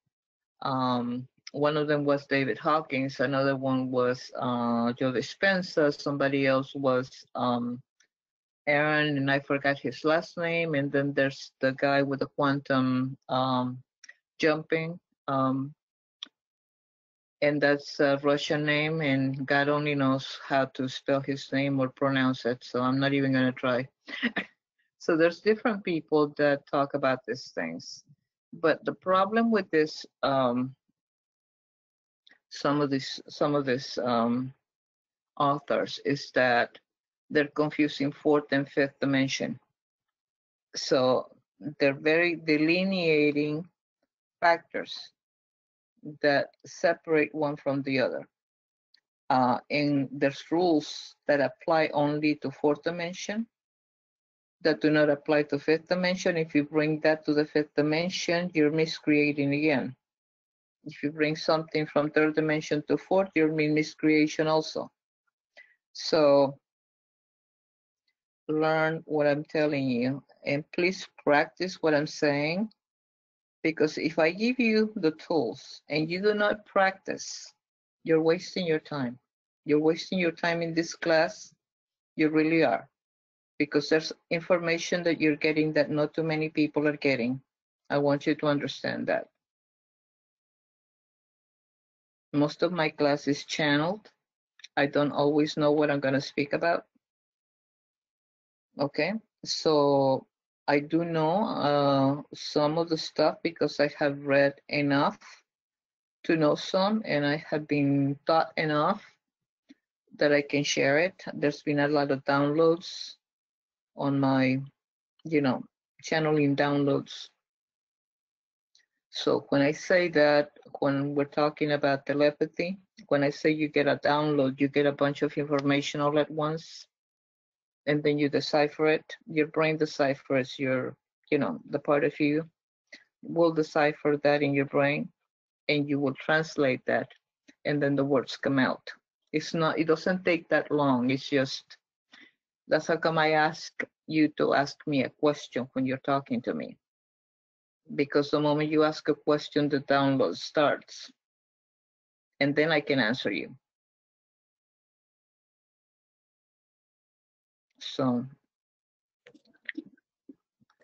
One of them was David Hawkins. Another one was Joe Dispenza. Somebody else was Aaron, and I forgot his last name. And then there's the guy with the quantum jumping. And that's a Russian name, and God only knows how to spell his name or pronounce it, so I'm not even going to try. So there's different people that talk about these things. But the problem with this, some of these authors, is that they're confusing fourth and fifth dimension. So they're very delineating factors that separate one from the other. And there's rules that apply only to fourth dimension that do not apply to fifth dimension. If you bring that to the fifth dimension, you're miscreating again. If you bring something from third dimension to fourth, you're miscreation also. So learn what I'm telling you, and please practice what I'm saying, because if I give you the tools and you do not practice, you're wasting your time. You're wasting your time in this class. You really are, because there's information that you're getting that not too many people are getting. I want you to understand that. Most of my class is channeled. I don't always know what I'm going to speak about. Okay, so I do know some of the stuff because I have read enough to know some, and I have been taught enough that I can share it. There's been a lot of downloads on my, channeling downloads. So when I say that, when we're talking about telepathy, when I say you get a download, you get a bunch of information all at once, and then you decipher it. Your brain deciphers your, the part of you will decipher that in your brain, and you will translate that, and then the words come out. It doesn't take that long. It's just, that's how come I ask you to ask me a question when you're talking to me. Because the moment you ask a question, the download starts, and then I can answer you. So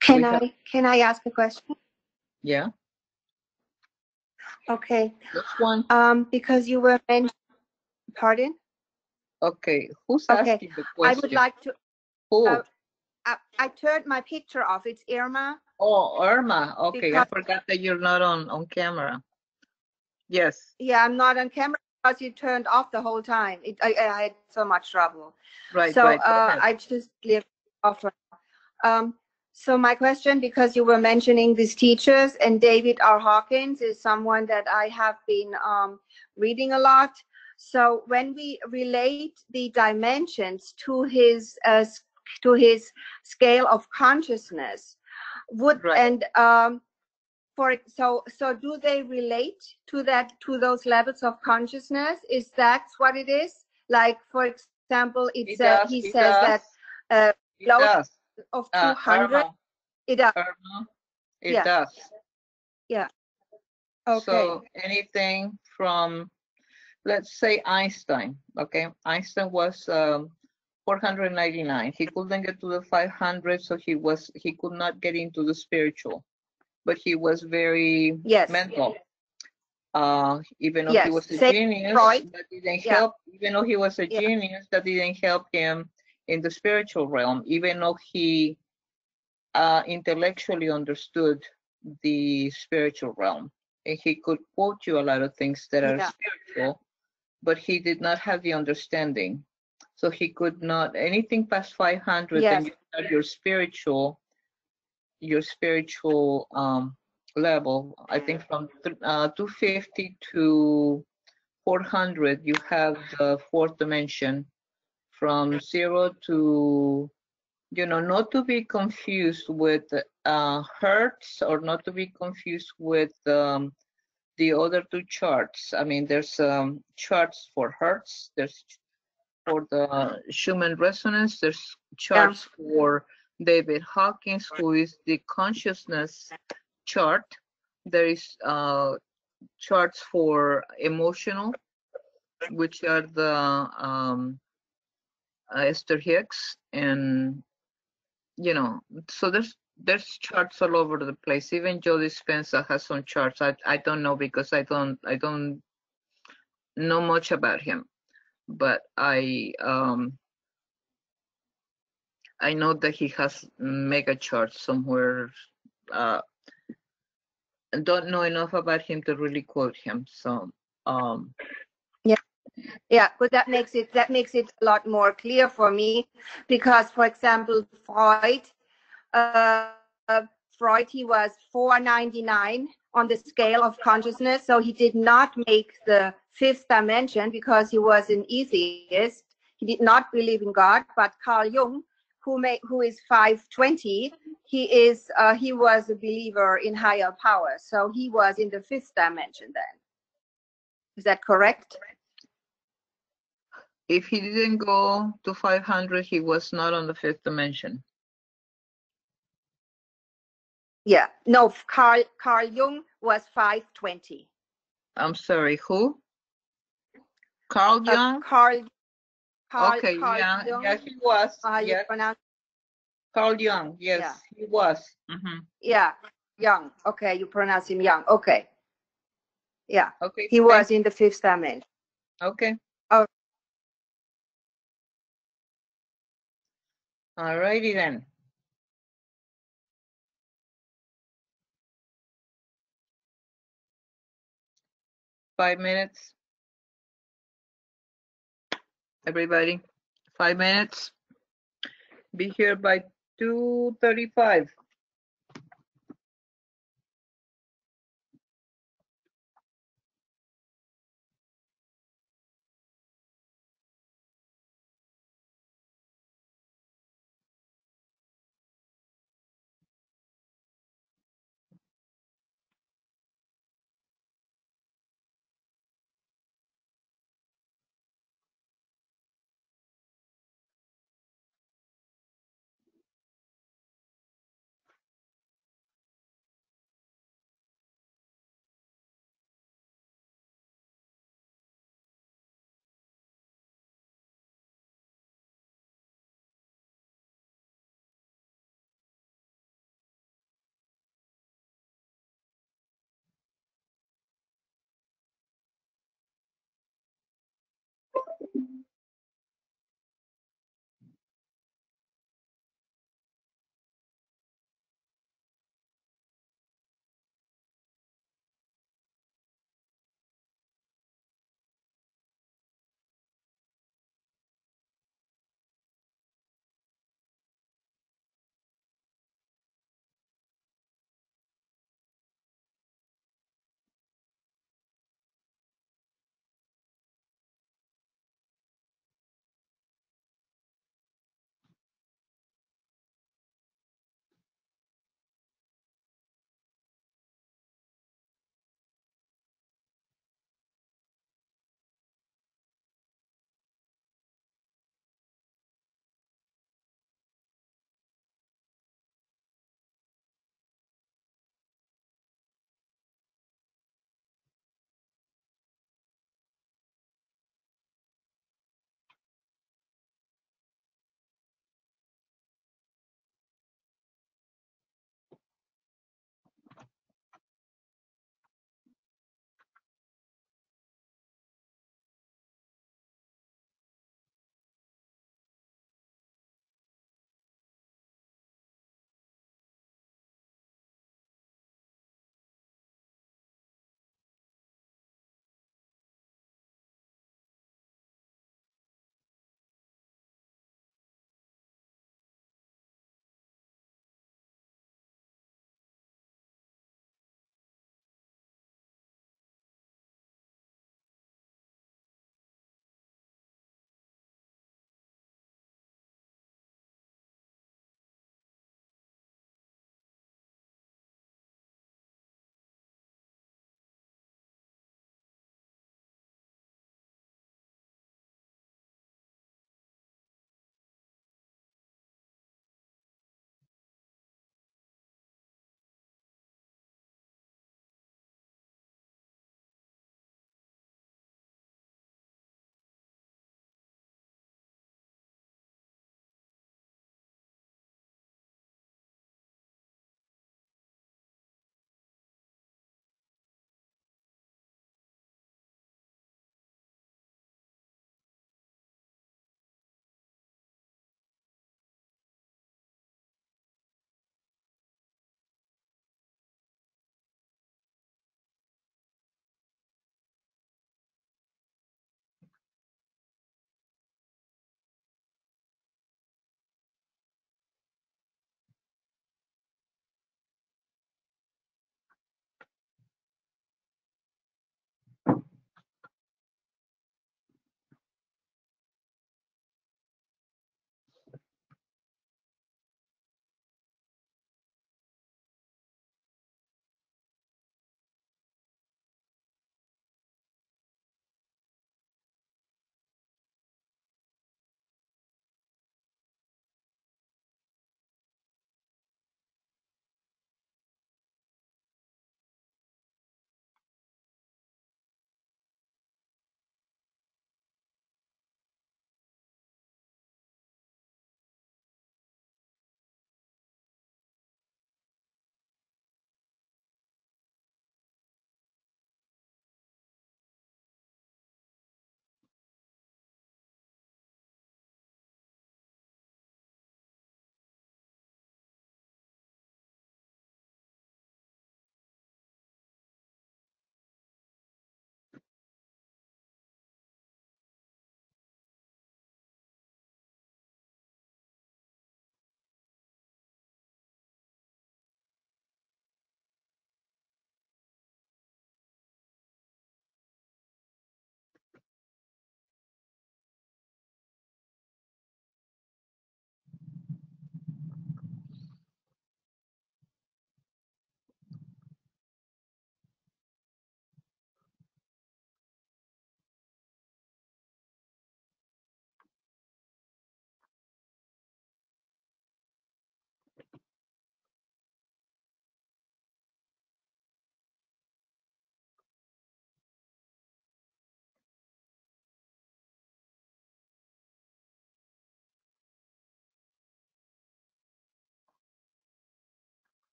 Can I ask a question? Yeah. Okay. This one. Because you were mentioning. Pardon? Okay. Who's Okay. asking the question? I would like to. Who? I turned my picture off. It's Irma. Oh, Irma. Okay, Because, I forgot that you're not on camera. Yes. Yeah, I'm not on camera because you turned off the whole time. I had so much trouble. Right. So right. I just left off. So my question, because you were mentioning these teachers, and David R. Hawkins is someone that I have been reading a lot. So when we relate the dimensions to his scale of consciousness, so do they relate to those levels of consciousness? Is that what it is? Like, for example, he says that does. Of 200. It does. It does. Yeah. Okay. So anything from, let's say, Einstein. Okay, Einstein was 499. He couldn't get to the 500, so he could not get into the spiritual, but he was very mental. Even though he was a genius, that didn't help. Even though he was a genius, that didn't help him in the spiritual realm. Even though he intellectually understood the spiritual realm, and he could quote you a lot of things that are spiritual, but he did not have the understanding. So he could not, anything past 500, then you start your spiritual level. I think from 250 to 400, you have the fourth dimension. From 0 to, not to be confused with hertz, or not to be confused with the other two charts. I mean, there's charts for hertz, there's for the Schumann resonance, there's charts for David Hawkins, who is the consciousness chart. There is charts for emotional, which are the Esther Hicks, and so there's charts all over the place. Even Joe Dispenza has some charts. I don't know, because I don't know much about him, but I know that he has mega charts somewhere. I don't know enough about him to really quote him. So yeah, but that makes it a lot more clear for me, because, for example, Freud Freud, he was 499 on the scale of consciousness, so he did not make the fifth dimension because he was an atheist. He did not believe in God. But Carl Jung, who is 520, he was a believer in higher power, so he was in the fifth dimension then. Is that correct? If he didn't go to 500, he was not on the fifth dimension. Yeah. No, Carl Jung was 520. I'm sorry, who? Carl Jung? Carl Okay, Jung. yeah, he was. You Yes. pronounce. Carl Jung, yes, Yeah. he was. Mm-hmm. Yeah, Young. Okay, you pronounce him Young. Okay. Yeah. Okay. He was in the fifth dimension. Okay. Oh. All righty then. Five minutes. Everybody, 5 minutes. Be here by 2:35.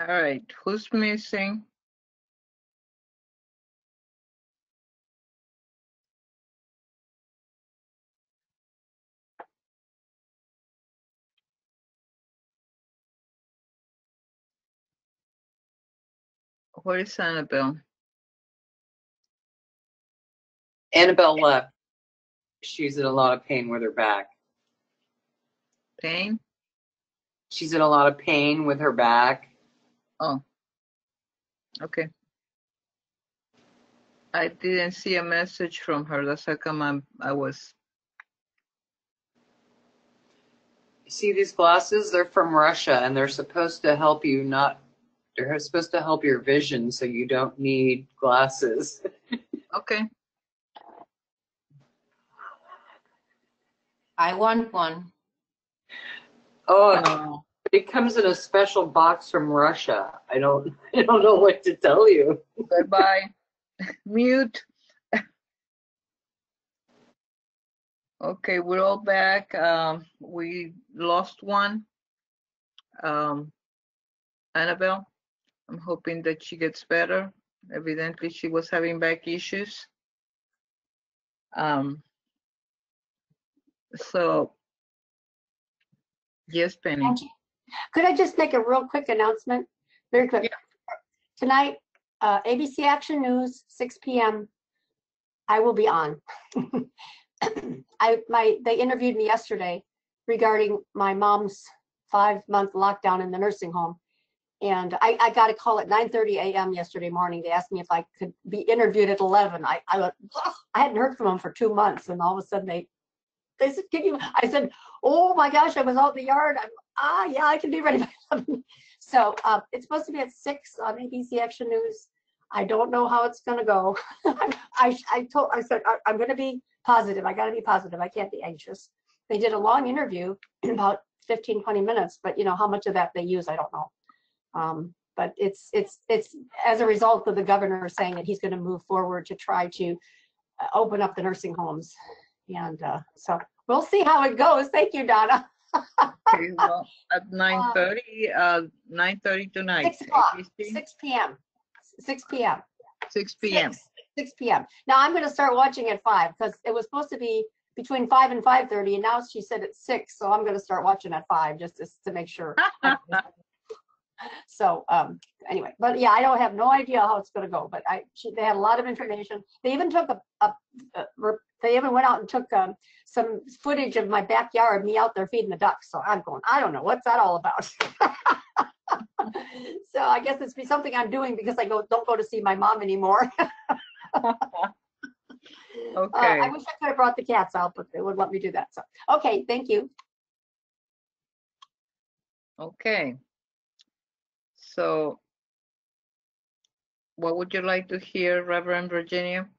All right, who's missing? Where is Annabelle? Annabelle left. She's in a lot of pain with her back. Pain? She's in a lot of pain with her back. Oh, okay. I didn't see a message from her. That's how come I was. See these glasses? They're from Russia, and they're supposed to help you not. They're supposed to help your vision, so you don't need glasses. Okay. I want one. Oh, it comes in a special box from Russia. I don't know what to tell you. Bye-bye. Mute. Okay, we're all back. We lost one. Annabelle, I'm hoping that she gets better. Evidently, she was having back issues. So, yes, Penny. Angie, could I just make a real quick announcement? Very quick. Yeah. Tonight, ABC Action News, 6 p.m. I will be on. They interviewed me yesterday regarding my mom's 5-month lockdown in the nursing home. And I got a call at 9:30 a.m. yesterday morning. They asked me if I could be interviewed at 11. I hadn't heard from them for 2 months, and all of a sudden they said, "Can you?" I said, "Oh my gosh, I was out in the yard. Yeah, I can be ready by 11." So it's supposed to be at 6 on ABC Action News. I don't know how it's going to go. I said I'm going to be positive. I got to be positive. I can't be anxious. They did a long interview, about 15, 20 minutes, but you know how much of that they use, I don't know. But it's as a result of the governor saying that he's going to move forward to try to open up the nursing homes, and so we'll see how it goes. Thank you, Donna. Okay, well, at 9:30 tonight. 6 o'clock, 6 p.m. 6 p.m. 6 p.m. 6 p.m. Now I'm going to start watching at 5 because it was supposed to be between 5 and 5:30, and now she said it's 6, so I'm going to start watching at 5 just to make sure. So anyway, but yeah, I don't have no idea how it's going to go, but they had a lot of information. They even took they even went out and took some footage of my backyard, me out there feeding the ducks. So I'm going, I don't know, what's that all about? So I guess it's be something I'm doing because I don't go to see my mom anymore. Okay. I wish I could have brought the cats out, but they wouldn't let me do that. So okay, thank you. Okay. So, what would you like to hear, Reverend Virginia?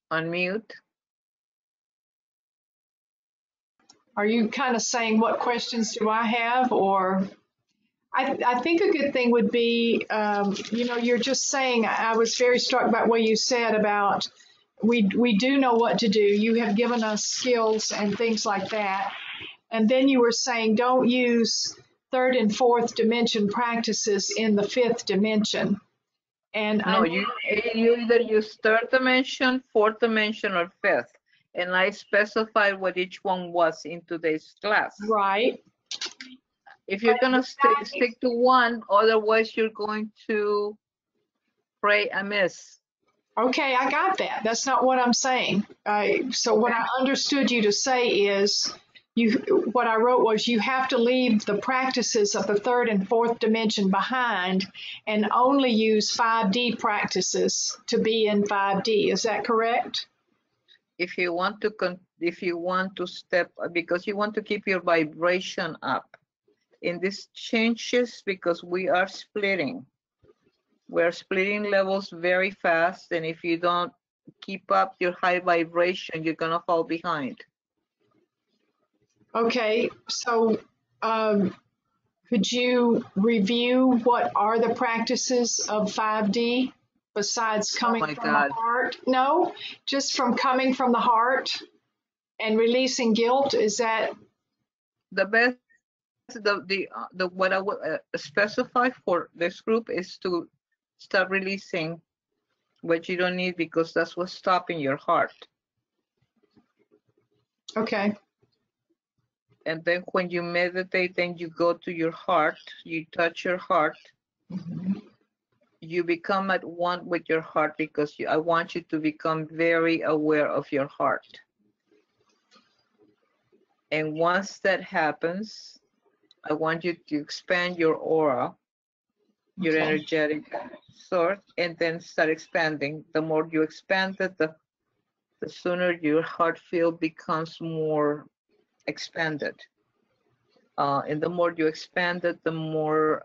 Unmute. Are you kind of saying what questions do I have, or I think a good thing would be, you're just saying, I was very struck by what you said about we do know what to do. You have given us skills and things like that. And then you were saying don't use third and fourth dimension practices in the fifth dimension. And no, you either use third dimension, fourth dimension, or fifth. And I specified what each one was in today's class. Right. If you're going to stick to one, otherwise you're going to pray amiss. Okay, I got that. That's not what I'm saying. So what I understood you to say is, what I wrote was you have to leave the practices of the third and fourth dimension behind and only use 5D practices to be in 5D. Is that correct? If you want to step, because you want to keep your vibration up. In these changes, because we are splitting. We're splitting levels very fast, and if you don't keep up your high vibration, you're gonna fall behind. Okay, so could you review what are the practices of 5D besides Oh coming my from God. the heart? No, just from coming from the heart and releasing guilt. Is that The best, the what I would specify for this group is to start releasing what you don't need, because that's what's stopping your heart. okay? And then when you meditate, then you go to your heart, you touch your heart, you become at one with your heart, because I want you to become very aware of your heart. And once that happens, I want you to expand your aura, your Okay. energetic source, and then start expanding. The more you expand it, the sooner your heart field becomes more expanded. And the more you expand it, the more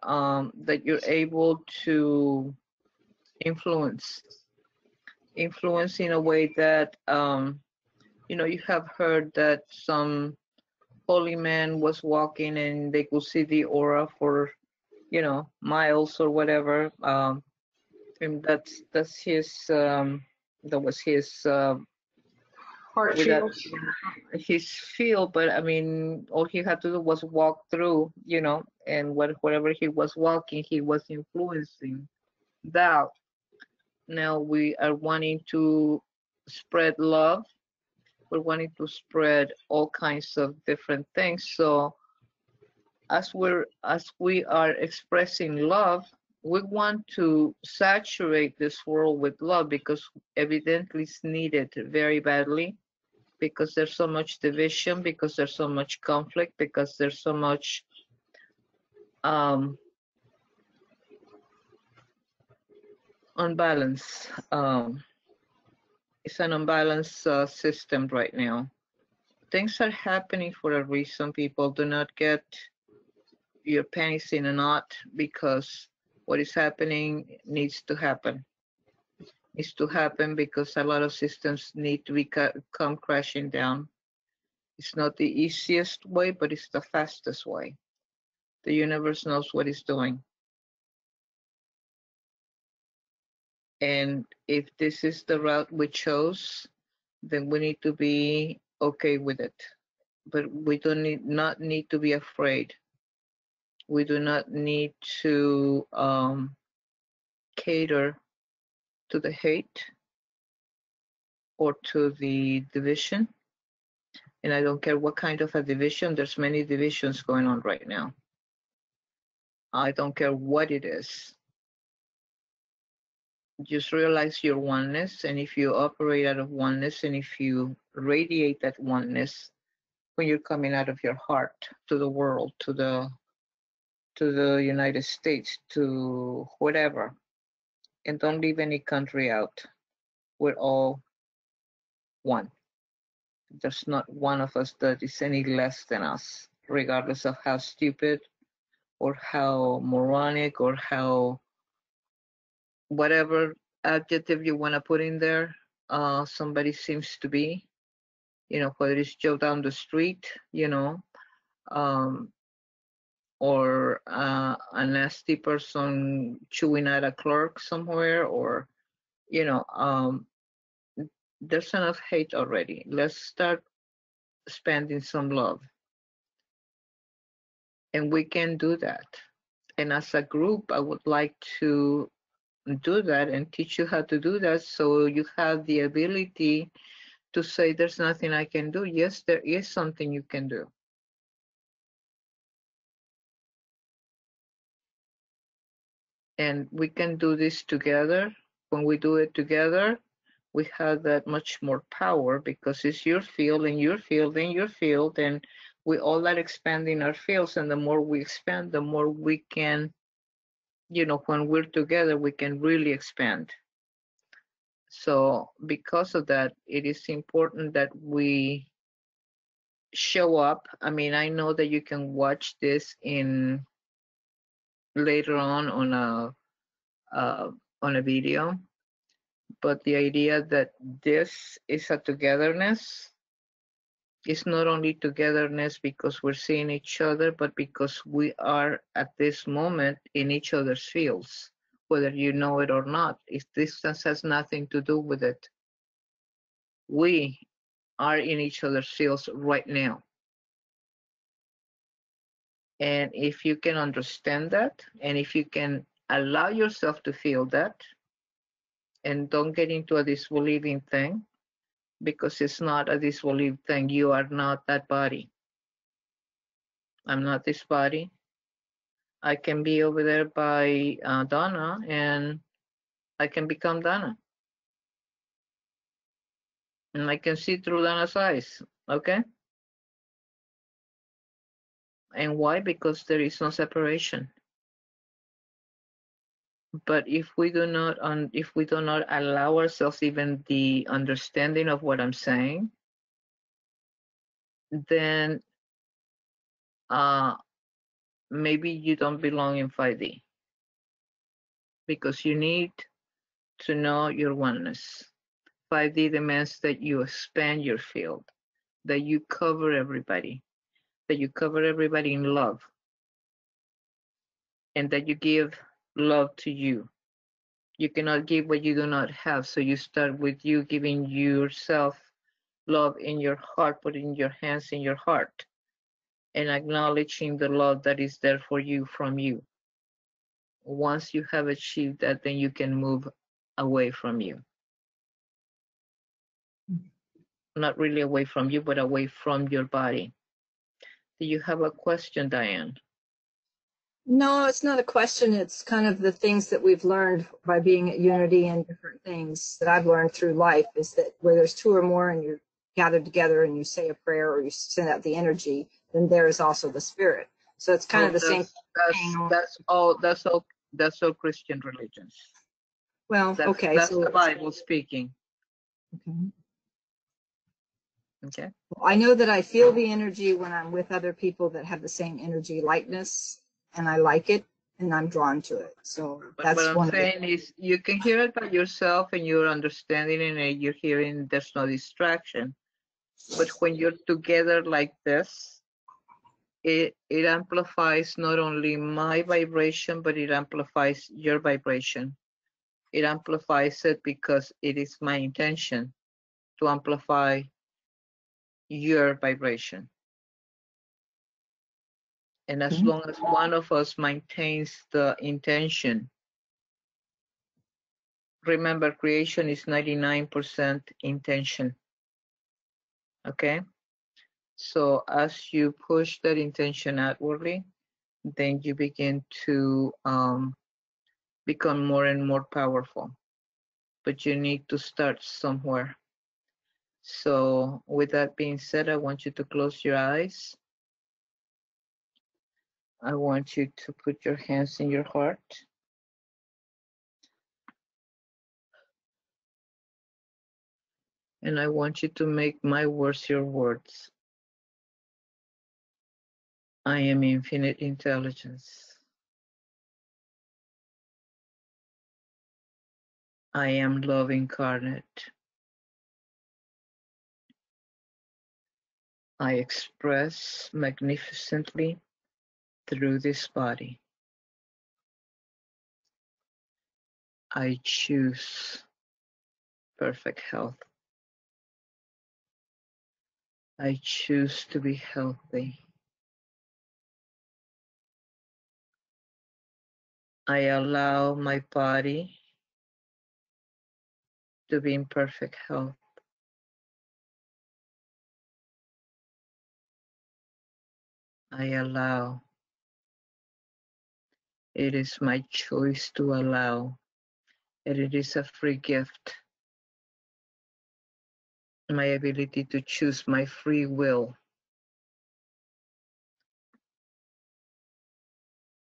that you're able to influence in a way that, you know, you have heard that some holy man was walking and they could see the aura for, you know, miles or whatever. And that's his, that was his, Heart with that, field. his field. But I mean, all he had to do was walk through, you know, and whatever he was walking, he was influencing that. Now we are wanting to spread love. We're wanting to spread all kinds of different things. So as we are expressing love, we want to saturate this world with love, because evidently it's needed very badly, because there's so much division, because there's so much conflict, because there's so much unbalance. It's an unbalanced system right now. Things are happening for a reason. People do not get your panties in a knot, because what is happening needs to happen. Needs to happen because a lot of systems need to come crashing down. It's not the easiest way, but it's the fastest way. The universe knows what it's doing. And if this is the route we chose, then we need to be okay with it. But we not need to be afraid. We do not need to cater to the hate or to the division. And I don't care what kind of a division. There's many divisions going on right now. I don't care what it is. Just realize your oneness, and if you operate out of oneness, and if you radiate that oneness when you're coming out of your heart to the world, to the United States, to whatever, and don't leave any country out. We're all one. There's not one of us that is any less than us, regardless of how stupid or how moronic or how whatever adjective you want to put in there, somebody seems to be, you know, whether it's Joe down the street, you know, or a nasty person chewing at a clerk somewhere, or, you know, there's enough hate already. Let's start spending some love. And we can do that. And as a group, I would like to do that and teach you how to do that, so you have the ability to say there's nothing I can do. Yes, there is something you can do. And we can do this together. When we do it together, we have that much more power, because it's your field and your field and your field, and we all are expanding our fields. And the more we expand, the more we can, you know, when we're together, we can really expand. So because of that, it is important that we show up. I mean, I know that you can watch this in later on a video, but the idea that this is a togetherness is not only togetherness because we're seeing each other, but because we are at this moment in each other's fields. whether you know it or not. Distance has nothing to do with it. We are in each other's fields right now. And if you can understand that, and if you can allow yourself to feel that, and don't get into a disbelieving thing, because it's not a disbelieving thing. You are not that body. I'm not this body. I can be over there by Donna, and I can become Donna. And I can see through Donna's eyes, okay? And why? Because there is no separation. But if we do not allow ourselves even the understanding of what I'm saying, then maybe you don't belong in 5D, because you need to know your oneness. 5D demands that you expand your field, that you cover everybody, that you cover everybody in love, and that you give love to you. You cannot give what you do not have, so you start with you giving yourself love in your heart, putting your hands in your heart, and acknowledging the love that is there for you from you. Once you have achieved that, then you can move away from you. Not really away from you, but away from your body. Do you have a question, Diane? No, it's not a question. It's kind of the things that we've learned by being at Unity, and different things that I've learned through life is that where there's two or more and you're gathered together and you say a prayer or you send out the energy, then there is also the spirit. So it's kind of the same thing. That's all Christian religions. Well, okay. That's So the Bible speaking. okay. Okay. Well, I know that I feel the energy when I'm with other people that have the same energy lightness, and I like it, and I'm drawn to it. So But that's what I'm saying is, you can hear it by yourself, and you're understanding it, and you're hearing. There's no distraction. But when you're together like this, it amplifies not only my vibration, but it amplifies your vibration. It amplifies it because it is my intention to amplify your vibration. And as long as one of us maintains the intention, remember, creation is 99% intention. Okay? So as you push that intention outwardly, then you begin to become more and more powerful. But you need to start somewhere. So with that being said, I want you to close your eyes. I want you to put your hands in your heart. And I want you to make my words your words. I am infinite intelligence. I am love incarnate. I express magnificently through this body. I choose perfect health. I choose to be healthy. I allow my body to be in perfect health. I allow. It is my choice to allow, and it is a free gift. My ability to choose, my free will.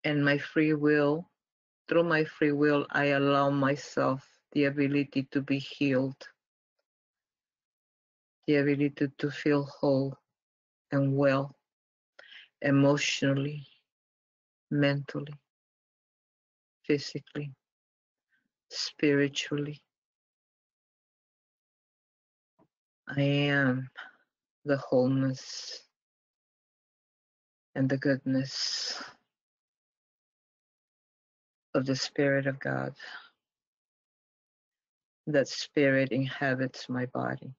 And my free will, through my free will, I allow myself the ability to be healed, the ability to feel whole and well, emotionally, mentally, physically, spiritually. I am the wholeness and the goodness. of the Spirit of God. That Spirit inhabits my body.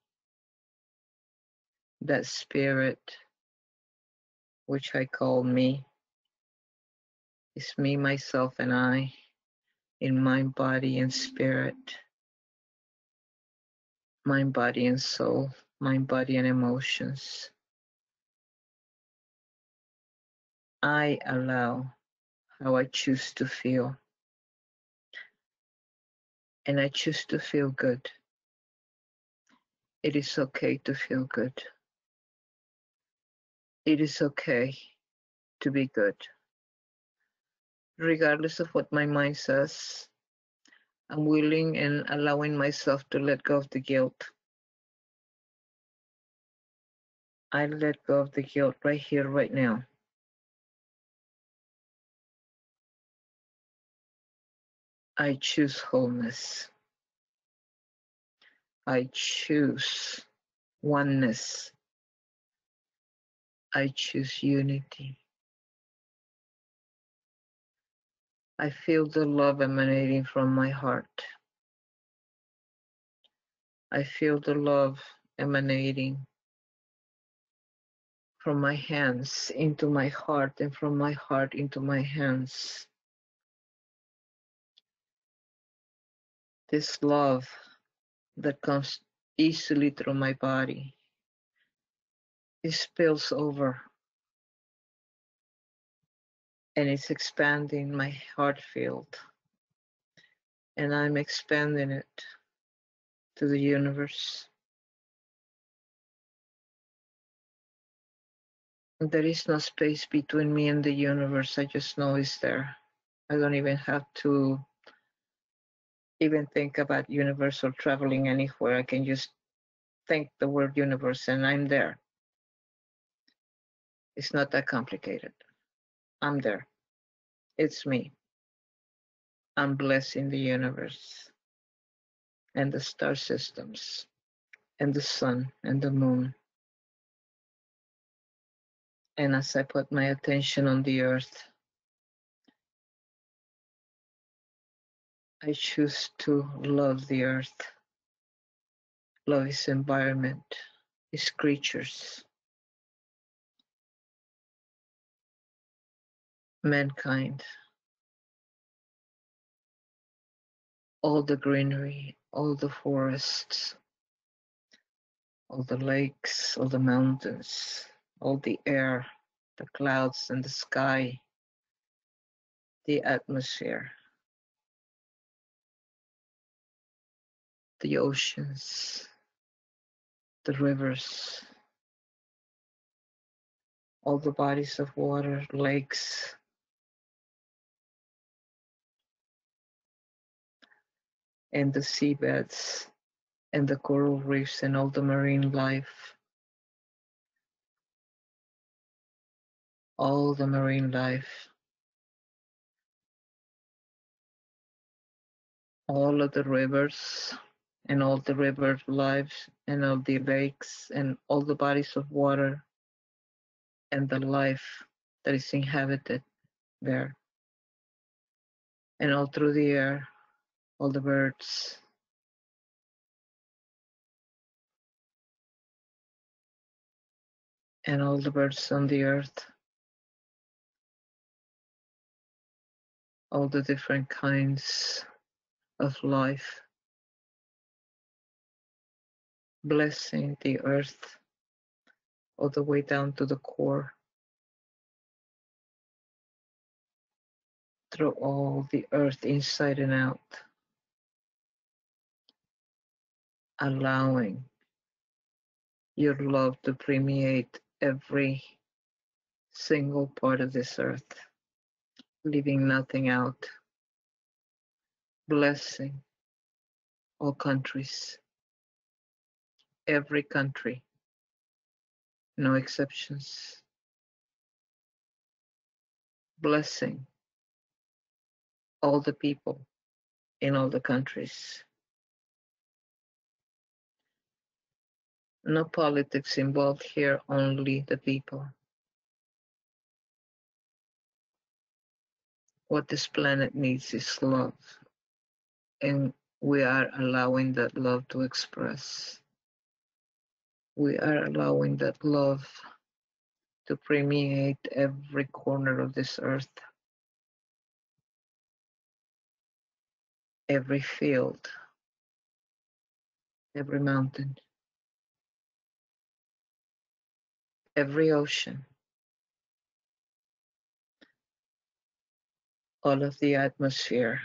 That Spirit, which I call me, is me, myself, and I, in mind, body, and spirit, mind, body, and soul, mind, body, and emotions. I allow how I choose to feel, and I choose to feel good. It is okay to feel good. It is okay to be good. Regardless of what my mind says, I'm willing and allowing myself to let go of the guilt. I let go of the guilt right here, right now. I choose wholeness. I choose oneness. I choose unity. I feel the love emanating from my heart. I feel the love emanating from my hands into my heart and from my heart into my hands. This love that comes easily through my body, it spills over and it's expanding my heart field, and I'm expanding it to the universe. There is no space between me and the universe. I just know it's there. I don't even have to even think about universe or traveling anywhere. I can just think the word universe and I'm there. It's not that complicated. I'm there. It's me. I'm blessing the universe and the star systems and the sun and the moon. And as I put my attention on the earth, I choose to love the earth, love its environment, its creatures, mankind, all the greenery, all the forests, all the lakes, all the mountains, all the air, the clouds and the sky, the atmosphere, the oceans, the rivers, all the bodies of water, lakes, and the seabeds, and the coral reefs, and all the marine life, all the marine life, all of the rivers, and all the river lives, and all the lakes, and all the bodies of water, and the life that is inhabited there, and all through the air, all the birds, and all the birds on the earth, all the different kinds of life, blessing the earth all the way down to the core, through all the earth inside and out, allowing your love to permeate every single part of this earth, leaving nothing out, blessing all countries, every country, no exceptions, blessing all the people in all the countries. No politics involved here, only the people. What this planet needs is love. And we are allowing that love to express. We are allowing that love to permeate every corner of this earth, every field, every mountain, every ocean, all of the atmosphere.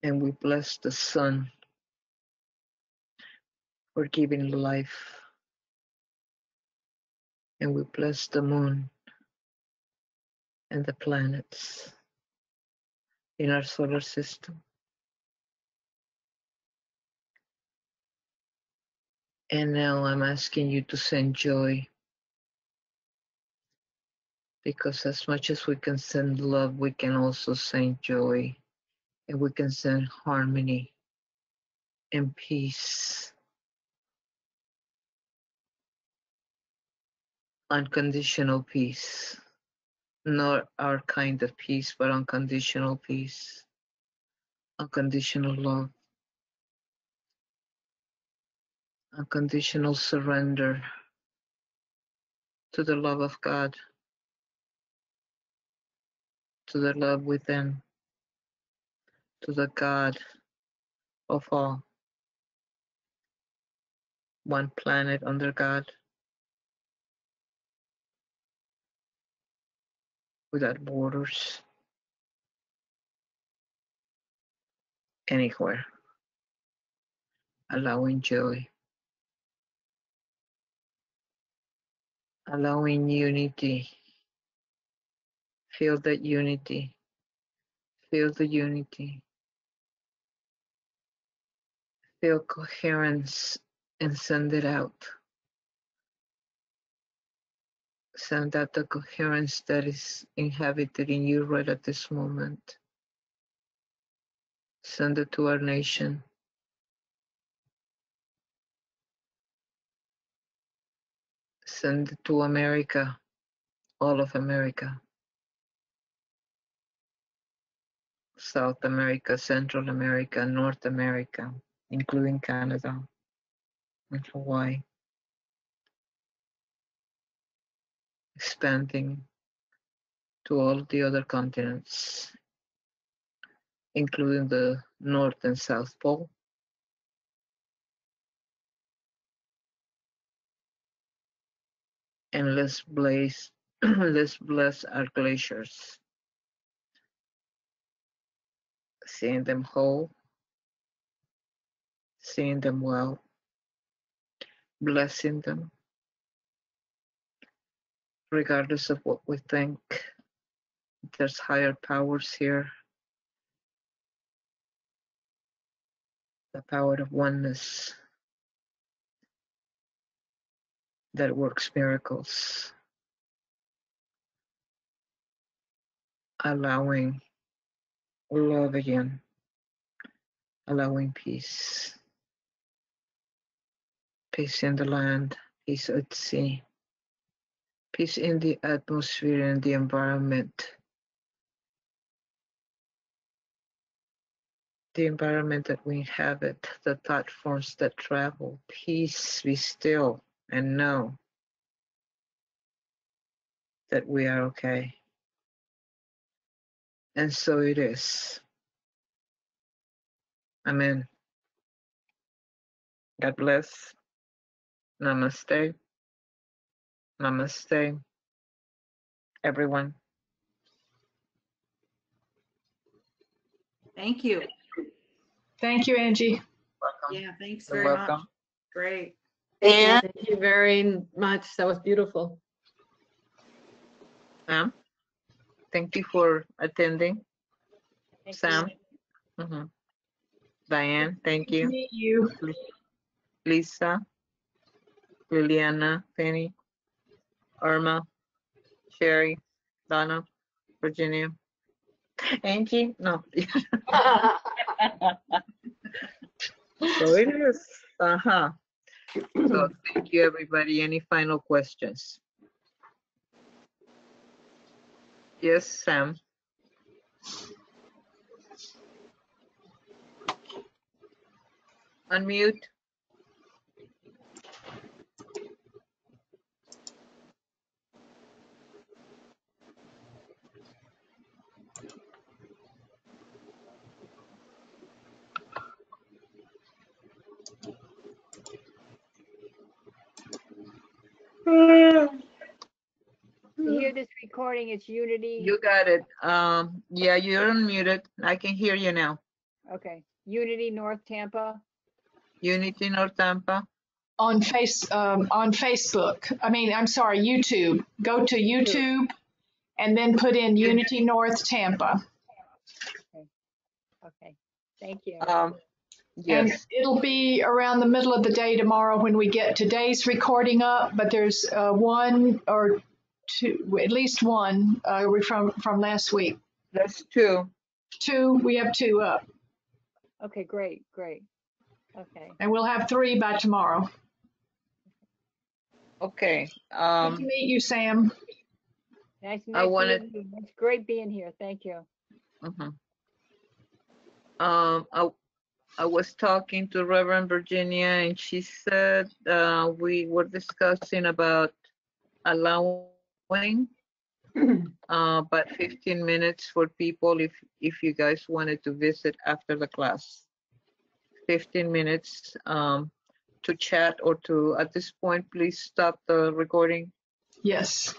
And we bless the sun for giving life. And we bless the moon and the planets in our solar system. And now I'm asking you to send joy, because as much as we can send love, we can also send joy, and we can send harmony and peace. Unconditional peace. Not our kind of peace, but unconditional peace. Unconditional love. Unconditional surrender to the love of God, to the love within, to the God of all. One planet under God, without borders, anywhere. Allowing joy, allowing unity. Feel that unity. Feel the unity. Feel coherence and send it out. Send out the coherence that is inhabited in you right at this moment. Send it to our nation. Send it to America, all of America. South America, Central America, North America, including Canada and Hawaii. Expanding to all the other continents, including the North and South Pole. And let's bless our glaciers, seeing them whole, seeing them well, blessing them, regardless of what we think. There's higher powers here, the power of oneness that works miracles, allowing love again, allowing peace. Peace in the land, peace at sea, peace in the atmosphere and the environment. The environment that we inhabit, the thought forms that travel. Peace, be still and know that we are okay. And so it is. Amen. God bless. Namaste. Namaste, everyone. Thank you. Thank you, Angie. Welcome. Yeah, thanks You're very welcome. much. Great. And Thank you very much. That was beautiful. Sam, thank you for attending. Thank Sam. Mhm. Diane, thank you. Meet you. Lisa, Liliana, Penny, Irma, Sherry, Donna, Virginia, Angie. No. So it is. So thank you, everybody. Any final questions? Yes, Sam. Unmute. To hear this recording, it's Unity. You got it. Yeah, you're unmuted. I can hear you now. Okay, Unity North Tampa. Unity North Tampa. On Facebook. I'm sorry, YouTube. Go to YouTube and then put in Unity North Tampa. Okay, thank you. And Yes. it'll be around the middle of the day tomorrow when we get today's recording up, but there's one or two, at least one from last week. That's two. We have two up. Okay, great. Okay. And we'll have 3 by tomorrow. Okay. Good to meet you, Sam. Nice I wanted. meeting you. It's great being here. Thank you. I was talking to Reverend Virginia, and she said we were discussing about allowing about 15 minutes for people if you guys wanted to visit after the class. 15 minutes to chat or to, at this point, please stop the recording. Yes.